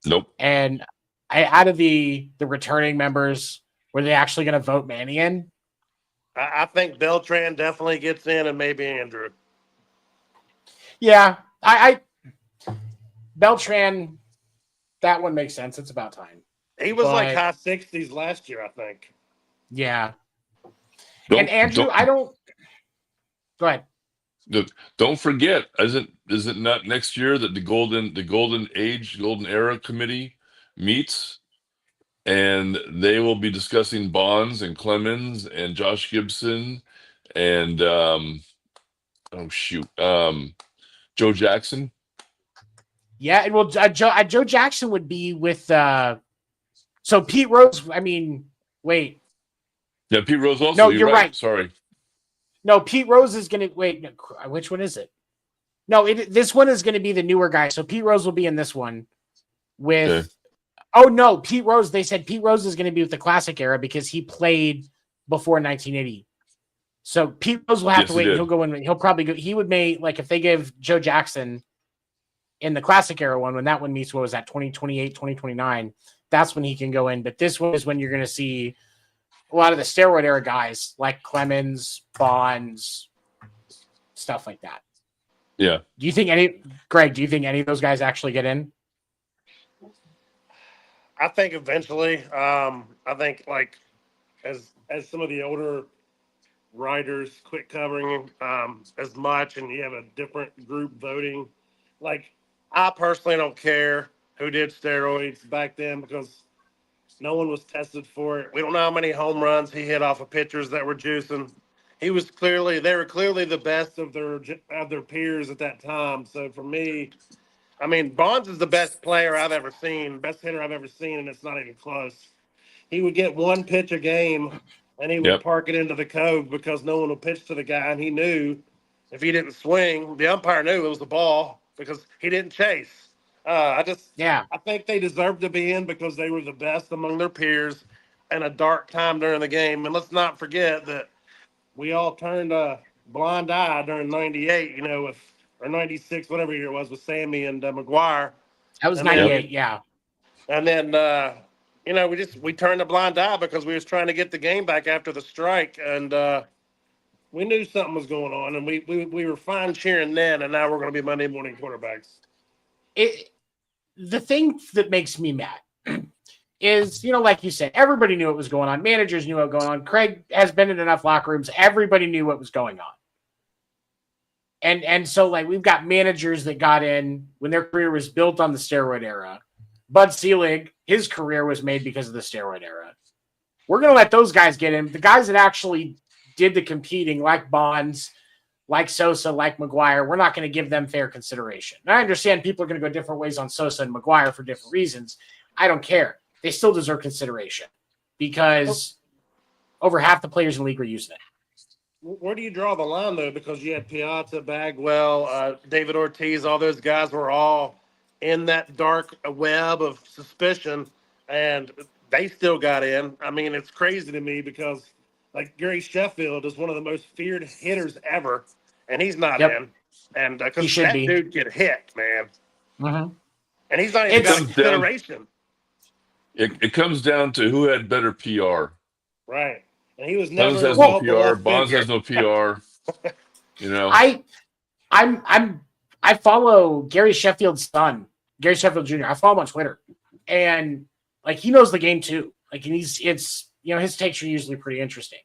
Nope. And out of the returning members, were they actually going to vote Manny in? I think Beltran definitely gets in, and maybe Andrew. Yeah, Beltran, that one makes sense. It's about time. He was like high 60s last year, I think. Yeah. And Andrew, go ahead. Don't forget, is it not next year that the Golden Era Committee meets, and they will be discussing Bonds and Clemens and Josh Gibson and Joe Jackson. Yeah, well, Joe Jackson would be with so Pete Rose. I mean, wait. Yeah, Pete Rose also. No, you're right. Sorry. No, Pete Rose is going to wait. No, which one is it? No, this one is going to be the newer guy. So Pete Rose will be in this one with. Okay. Oh no, Pete Rose. They said Pete Rose is going to be with the Classic era because he played before 1980. So Pete Rose will have to wait. He'll go in. He'll probably go. He would make like if they give Joe Jackson in the Classic era one when that one meets. What was that? 2028, 2029. That's when he can go in. But this one is when you're going to see a lot of the steroid era guys like Clemens, Bonds, stuff like that. Yeah. Greg, do you think any of those guys actually get in? I think eventually. I think like as some of the older writers quit covering as much, and you have a different group voting. Like, I personally don't care who did steroids back then because no one was tested for it. We don't know how many home runs he hit off of pitchers that were juicing. They were clearly the best of their peers at that time. So for me, I mean, Bonds is the best player I've ever seen, best hitter I've ever seen, and it's not even close. He would get one pitch a game, and he would park it into the cove because no one would pitch to the guy, and he knew if he didn't swing, the umpire knew it was the ball because he didn't chase. I think they deserved to be in because they were the best among their peers in a dark time during the game. And let's not forget that we all turned a blind eye during '98, or '96, whatever year it was, with Sammy and McGuire. That was '98, yeah. And then, we turned a blind eye because we was trying to get the game back after the strike, and we knew something was going on, and we were fine cheering then, and now we're going to be Monday morning quarterbacks. The thing that makes me mad is, like you said, everybody knew what was going on. Managers knew what was going on. Craig has been in enough locker rooms. Everybody knew what was going on. And so, we've got managers that got in when their career was built on the steroid era. Bud Selig, his career was made because of the steroid era. We're going to let those guys get in. The guys that actually did the competing, like Bonds, like Sosa, like McGuire, we're not going to give them fair consideration. And I understand people are going to go different ways on Sosa and McGuire for different reasons. I don't care. They still deserve consideration because over half the players in the league are using it. Where do you draw the line, though? Because you had Piazza, Bagwell, David Ortiz, all those guys were all in that dark web of suspicion, and they still got in. I mean, it's crazy to me because, Gary Sheffield is one of the most feared hitters ever, and he's not in. And because that dude get hit, man. Mm-hmm. And he's not even got consideration. It comes down to who had better PR. Right. And he was never Bonds has no PR. Bonds has no PR. I follow Gary Sheffield's son, Gary Sheffield Jr. I follow him on Twitter, and he knows the game too. His takes are usually pretty interesting.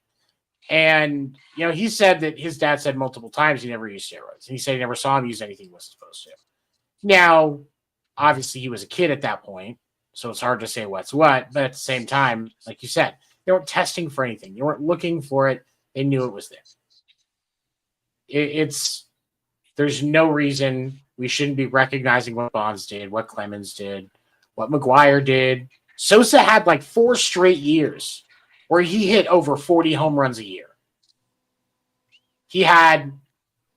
And he said that his dad said multiple times he never used steroids, and he said he never saw him use anything he wasn't supposed to. Now, obviously, he was a kid at that point, so it's hard to say what's what. But at the same time, like you said, they weren't testing for anything. They weren't looking for it. They knew it was there. There's no reason we shouldn't be recognizing what Bonds did, what Clemens did, what McGuire did. Sosa had 4 straight years where he hit over 40 home runs a year. He had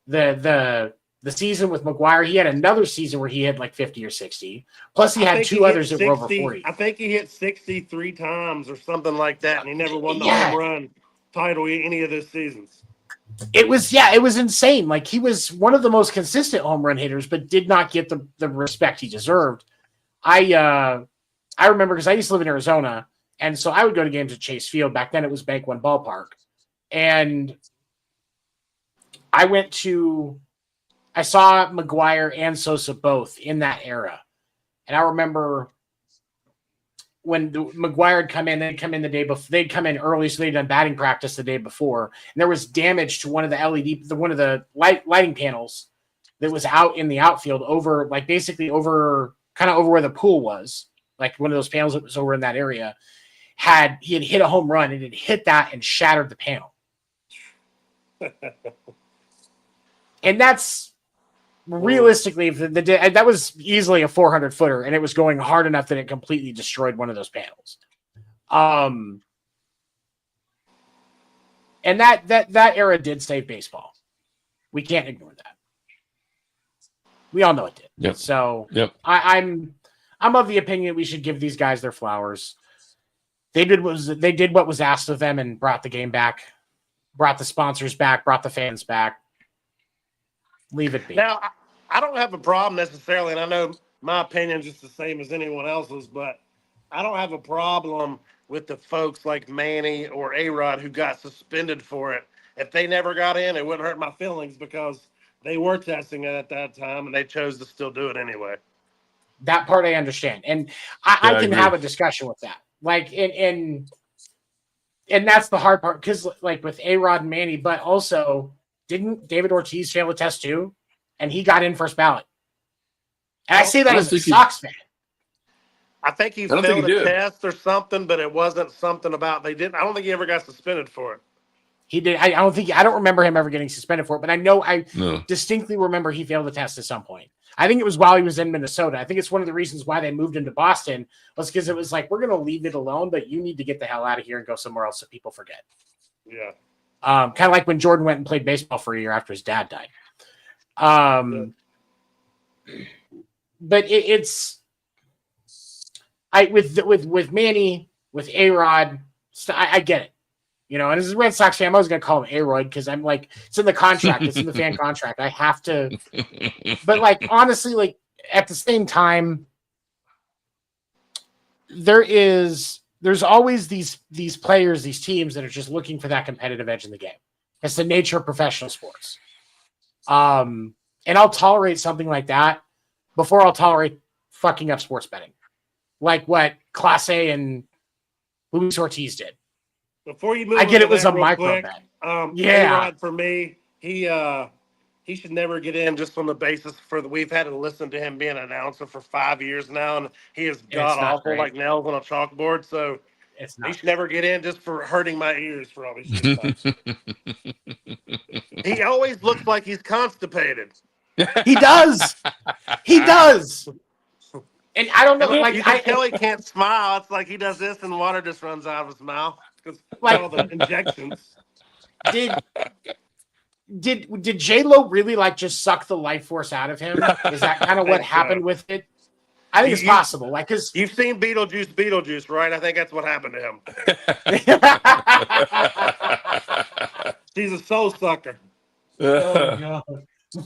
the season with McGuire. He had another season where he hit 50 or 60. Plus, he had 2 others that were over 40. I think he hit 63 times or something like that, and he never won the home run title any of those seasons. It was insane. He was one of the most consistent home run hitters, but did not get the respect he deserved. I remember because I used to live in Arizona, and so I would go to games at Chase Field. Back then, it was Bank One Ballpark, and I saw McGuire and Sosa both in that era, and I remember when McGuire had come in, they'd come in the day before. They'd come in early, so they'd done batting practice the day before, and there was damage to one of the lighting panels that was out in the outfield, over basically over where the pool was, one of those panels that was over in that area. He had hit a home run, and it hit that and shattered the panel, and that's. Realistically, that was easily a 400-footer, and it was going hard enough that it completely destroyed one of those panels. And that era did save baseball. We can't ignore that. We all know it did. Yep. So I'm of the opinion we should give these guys their flowers. They did what was asked of them and brought the game back, brought the sponsors back, brought the fans back. Leave it be. Now, I don't have a problem necessarily, and I know my opinion is just the same as anyone else's, but I don't have a problem with the folks like Manny or A-Rod who got suspended for it. If they never got in, it wouldn't hurt my feelings because they were testing it at that time, and they chose to still do it anyway. That part I understand. And I can have a discussion with that. And that's the hard part, because like with A-Rod and Manny, but also didn't David Ortiz fail the test too? And he got in first ballot. And I say that as a Sox fan. I think he failed a test or something, but it wasn't something about they didn't. I don't think he ever got suspended for it. He did. I don't remember him ever getting suspended for it, but I distinctly remember he failed the test at some point. I think it was while he was in Minnesota. I think it's one of the reasons why they moved him to Boston was because it was like, we're going to leave it alone, but you need to get the hell out of here and go somewhere else so people forget. Yeah. Kind of like when Jordan went and played baseball for a year after his dad died. But with Manny, with A-Rod, I get it. You know, and as a Red Sox fan, I was going to call him A-Rod because I'm like, it's in the contract. It's in the fan contract. I have to. But, like, honestly, like, at the same time, there's always these players, these teams that are just looking for that competitive edge in the game. It's the nature of professional sports. And I'll tolerate something like that before I'll tolerate fucking up sports betting. Like what Classe and Luis Ortiz did. Before you move, I get it was a micro bet. A-Rod for me, he should never get in just on the basis we've had to listen to him being an announcer for 5 years now, and he is god awful like nails on a chalkboard. So he should never get in just for hurting my ears for all these years. He always looks like he's constipated. He does. He does. And I don't know, like, you can tell he can't smile. It's like he does this and water just runs out of his mouth because all the injections. Did J-Lo really like just suck the life force out of him? Is that kind of what happened with it? I think it's possible. Like, because you've seen Beetlejuice, right? I think that's what happened to him. He's a soul sucker. Oh God,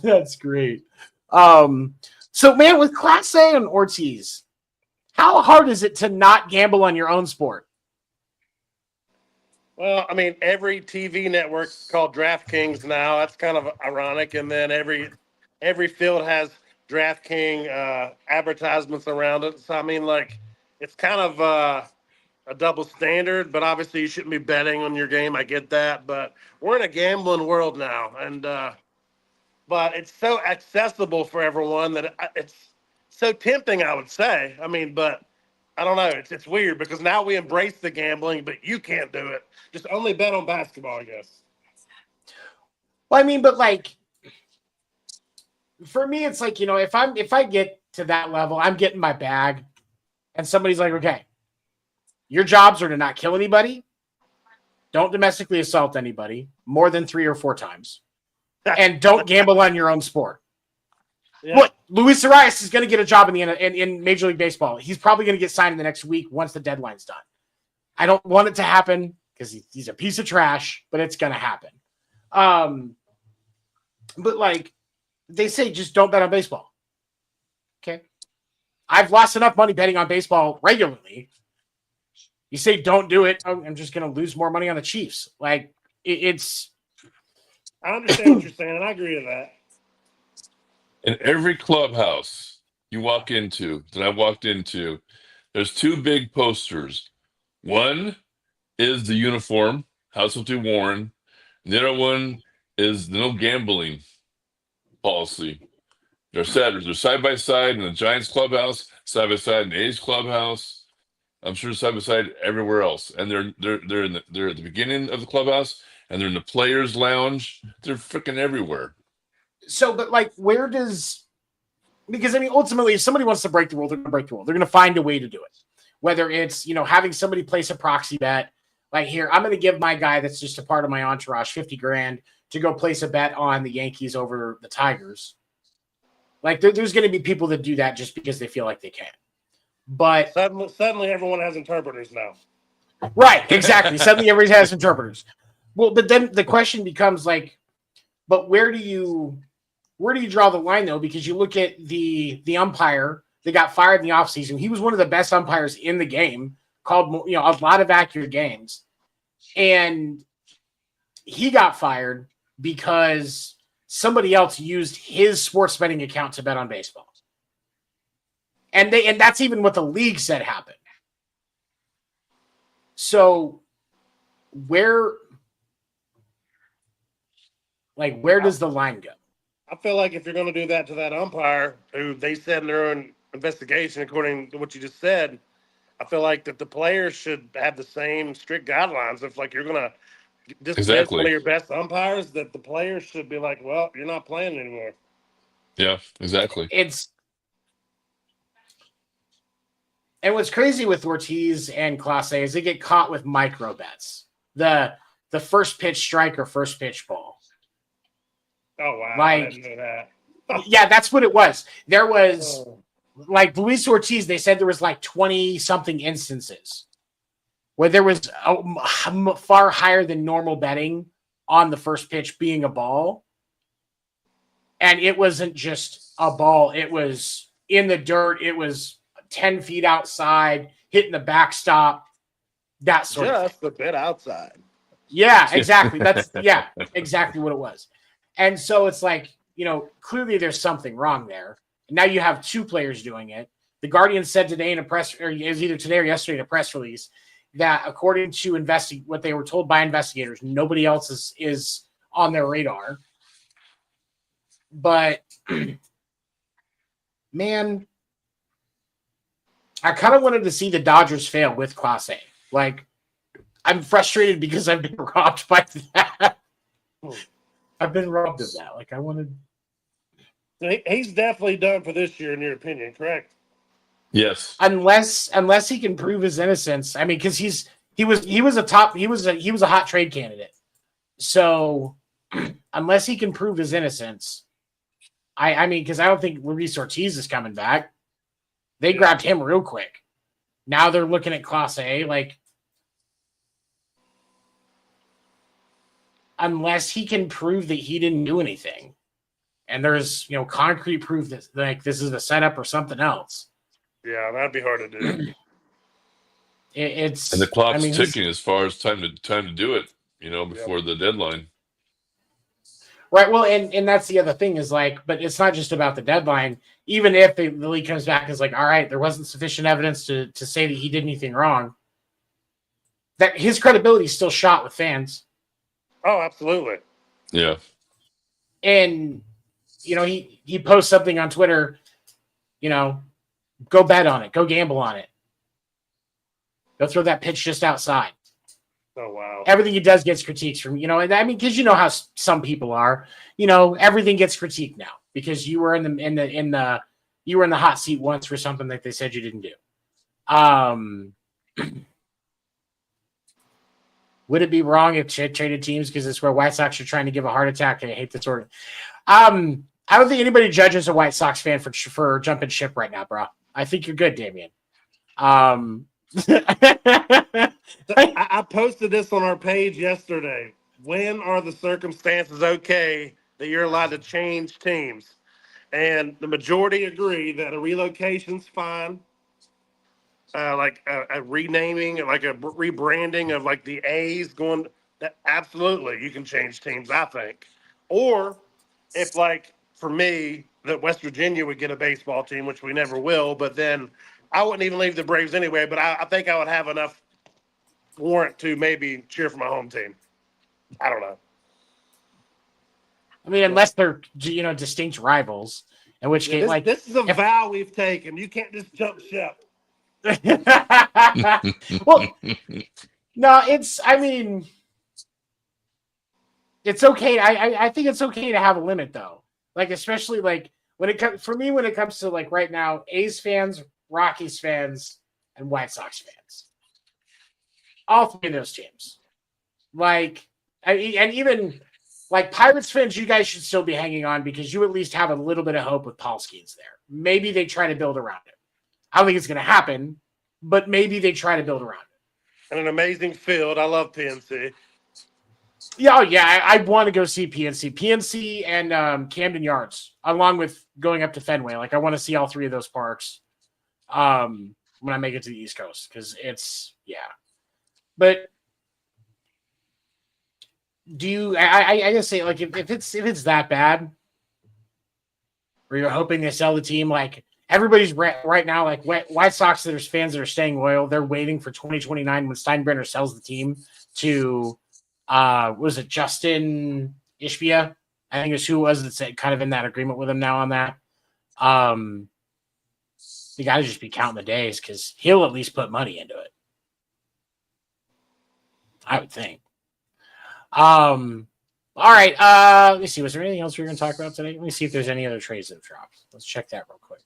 that's great. So, man, with Classe and Ortiz, how hard is it to not gamble on your own sport? Well, I mean, every TV network called DraftKings now. That's kind of ironic. And then every field has DraftKings advertisements around it. So, I mean, like, it's kind of a double standard. But obviously, you shouldn't be betting on your game. I get that. But we're in a gambling world now. And but it's so accessible for everyone that it's so tempting, I would say. I mean, but I don't know. It's weird because now we embrace the gambling, but you can't do it. Just only bet on basketball, I guess. Well, I mean, but like, for me, it's like, you know, if I get to that level, I'm getting my bag, and somebody's like, okay, your jobs are to not kill anybody, don't domestically assault anybody more than 3 or 4 times, and don't gamble on your own sport. Yeah. What? Luis Arias is going to get a job in Major League Baseball. He's probably going to get signed in the next week once the deadline's done. I don't want it to happen because he's a piece of trash, but it's going to happen. But like they say, just don't bet on baseball. Okay. I've lost enough money betting on baseball regularly. You say don't do it. I'm just going to lose more money on the Chiefs. Like it's. I understand what you're saying, and I agree with that. In every clubhouse you walk into, that I walked into, there's 2 big posters. One is the uniform, House of Two Warren. The other one is the no gambling policy. They're side by side in the Giants clubhouse, side by side in the A's clubhouse. I'm sure side by side everywhere else. And they're at the beginning of the clubhouse, and they're in the players' lounge. They're freaking everywhere. So, but like, because I mean, ultimately, if somebody wants to break the rule, they're going to break the rule. They're going to find a way to do it. Whether it's, you know, having somebody place a proxy bet, like here, I'm going to give my guy that's just a part of my entourage $50,000 to go place a bet on the Yankees over the Tigers. Like there's going to be people that do that just because they feel like they can. But suddenly everyone has interpreters now. Right, exactly. Suddenly everybody has interpreters. Well, but then the question becomes like, but where do you draw the line though? Because you look at the umpire that got fired in the offseason. He was one of the best umpires in the game, called, you know, a lot of accurate games. And he got fired because somebody else used his sports betting account to bet on baseball. And that's even what the league said happened. So where does the line go? I feel like if you're going to do that to that umpire, who they said in their own investigation, according to what you just said, I feel like that the players should have the same strict guidelines. If like you're going to dismiss one of your best umpires, that the players should be like, well, you're not playing anymore. Yeah, exactly. And what's crazy with Ortiz and Classe is they get caught with micro bets. The first pitch strike or first pitch ball. Oh wow! I didn't know that. Yeah, that's what it was. There was like Luis Ortiz. They said there was like 20 something instances where there was far higher than normal betting on the first pitch being a ball, and it wasn't just a ball. It was in the dirt. It was 10 feet outside, hitting the backstop. That sort of thing. Just a bit outside. Yeah, exactly. That's exactly what it was. And so it's like, clearly there's something wrong there. And now you have two players doing it. The Guardian said today in a press, or it was either today or yesterday in a press release, that according to what they were told by investigators, nobody else is on their radar. But man, I kind of wanted to see the Dodgers fail with Classe. Like, I'm frustrated because I've been robbed by that. I've been robbed of that. Like, I wanted. He's definitely done for this year, in your opinion, correct? Yes. Unless he can prove his innocence. I mean, because he was a hot trade candidate. So unless he can prove his innocence, I mean, because I don't think Luis Ortiz is coming back. They grabbed him real quick. Now they're looking at Classe. Like, unless he can prove that he didn't do anything, and there's concrete proof that like this is a setup or something else. Yeah, that'd be hard to do. It's and the clock's ticking as far as time to do it. Before the deadline. Right. Well, and that's the other thing is like, but it's not just about the deadline. Even if the league comes back and is like, all right, there wasn't sufficient evidence to say that he did anything wrong, that his credibility is still shot with fans. Oh, absolutely. Yeah. And he posts something on Twitter, go bet on it, go gamble on it. Go throw that pitch just outside. Oh wow! Everything he does gets critiques from and I mean, because how some people are, everything gets critiqued now because you were in the hot seat once for something that they said you didn't do. Would it be wrong if traded teams because it's where White Sox are trying to give a heart attack? I hate this word. I don't think anybody judges a White Sox fan for jumping ship right now, bro. I think you're good, Damien. I posted this on our page yesterday. When are the circumstances okay that you're allowed to change teams? And the majority agree that a relocation's fine. Like a renaming, like a rebranding of like the A's going. That absolutely, you can change teams. I think, or if like for me, that West Virginia would get a baseball team, which we never will. But then I wouldn't even leave the Braves anyway. But I think I would have enough warrant to maybe cheer for my home team. I don't know. I mean, unless they're distinct rivals, in which case, this is a vow we've taken. You can't just jump ship. Well, no, it's okay. I think it's okay to have a limit though. Like, especially like when it comes to like right now, A's fans, Rockies fans, and White Sox fans. All three of those teams. Like, and even like Pirates fans, you guys should still be hanging on because you at least have a little bit of hope with Paul Skeens there. Maybe they try to build around it. I don't think it's going to happen, but maybe they try to build around it. And an amazing field. I love PNC. Yeah, I want to go see PNC and Camden Yards, along with going up to Fenway. Like, I want to see all three of those parks when I make it to the East Coast because it's But do you? I just say like if it's that bad, or you're hoping they sell the team, like everybody's right now, like White Sox, there's fans that are staying loyal. They're waiting for 2029 when Steinbrenner sells the team to, was it Justin Ishbia? I think it's who was that's kind of in that agreement with him now on that. You got to just be counting the days because he'll at least put money into it. I would think. All right. Let me see. Was there anything else we were going to talk about today? Let me see if there's any other trades that have dropped. Let's check that real quick.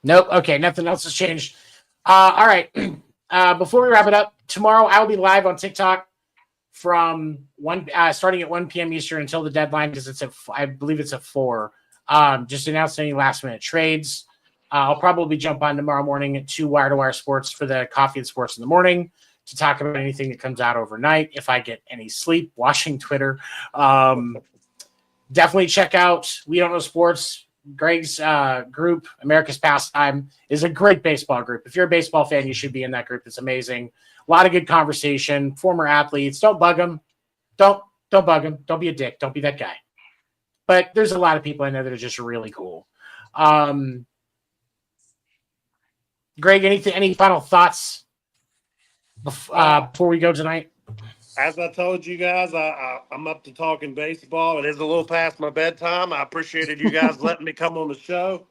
Nope. Okay. Nothing else has changed. All right. Before we wrap it up, tomorrow I will be live on TikTok from starting at 1 p.m. Eastern until the deadline because I believe it's at 4. Just announce any last minute trades. I'll probably jump on tomorrow morning at 2 Wire2Wire Sports for the Coffee and Sports in the morning to talk about anything that comes out overnight. If I get any sleep watching Twitter, definitely check out We Don't Know Sports. Greg's group, America's Pastime, is a great baseball group. If you're a baseball fan, you should be in that group. It's amazing. A lot of good conversation. Former athletes. Don't bug them. Don't bug them. Don't be a dick. Don't be that guy. But there's a lot of people in there that are just really cool. Greg, any final thoughts before we go tonight? As I told you guys, I'm up to talking baseball. It is a little past my bedtime. I appreciated you guys letting me come on the show.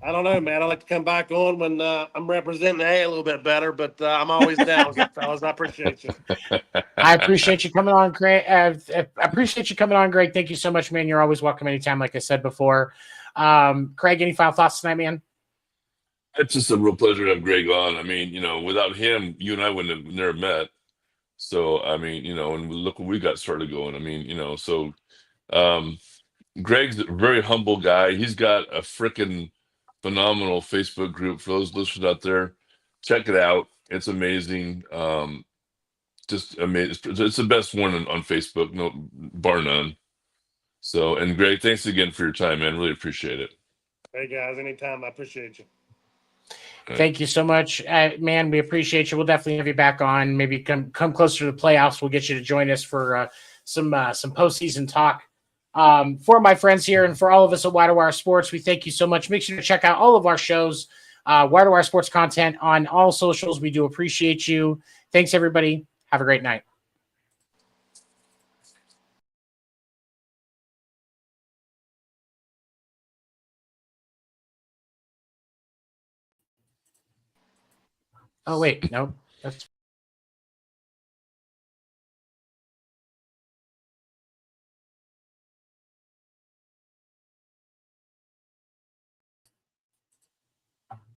I don't know, man. I like to come back on when I'm representing the A a little bit better, but I'm always down, fellas. I appreciate you. I appreciate you coming on, Greg. I appreciate you coming on, Greg. Thank you so much, man. You're always welcome anytime, like I said before. Craig, any final thoughts tonight, man? It's just a real pleasure to have Greg on. I mean, without him, you and I wouldn't have never met. So, I mean, and look what we got started going. I mean, so Greg's a very humble guy. He's got a freaking phenomenal Facebook group for those listeners out there. Check it out. It's amazing. Just amazing. It's the best one on Facebook, no bar none. So, and Greg, thanks again for your time, man. Really appreciate it. Hey, guys, anytime. I appreciate you. Thank you so much, man. We appreciate you. We'll definitely have you back on. Maybe come closer to the playoffs. We'll get you to join us for some postseason talk. For my friends here and for all of us at Wire2Wire Sports, we thank you so much. Make sure to check out all of our shows, Wire2Wire Sports content on all socials. We do appreciate you. Thanks, everybody. Have a great night. Oh, wait, no.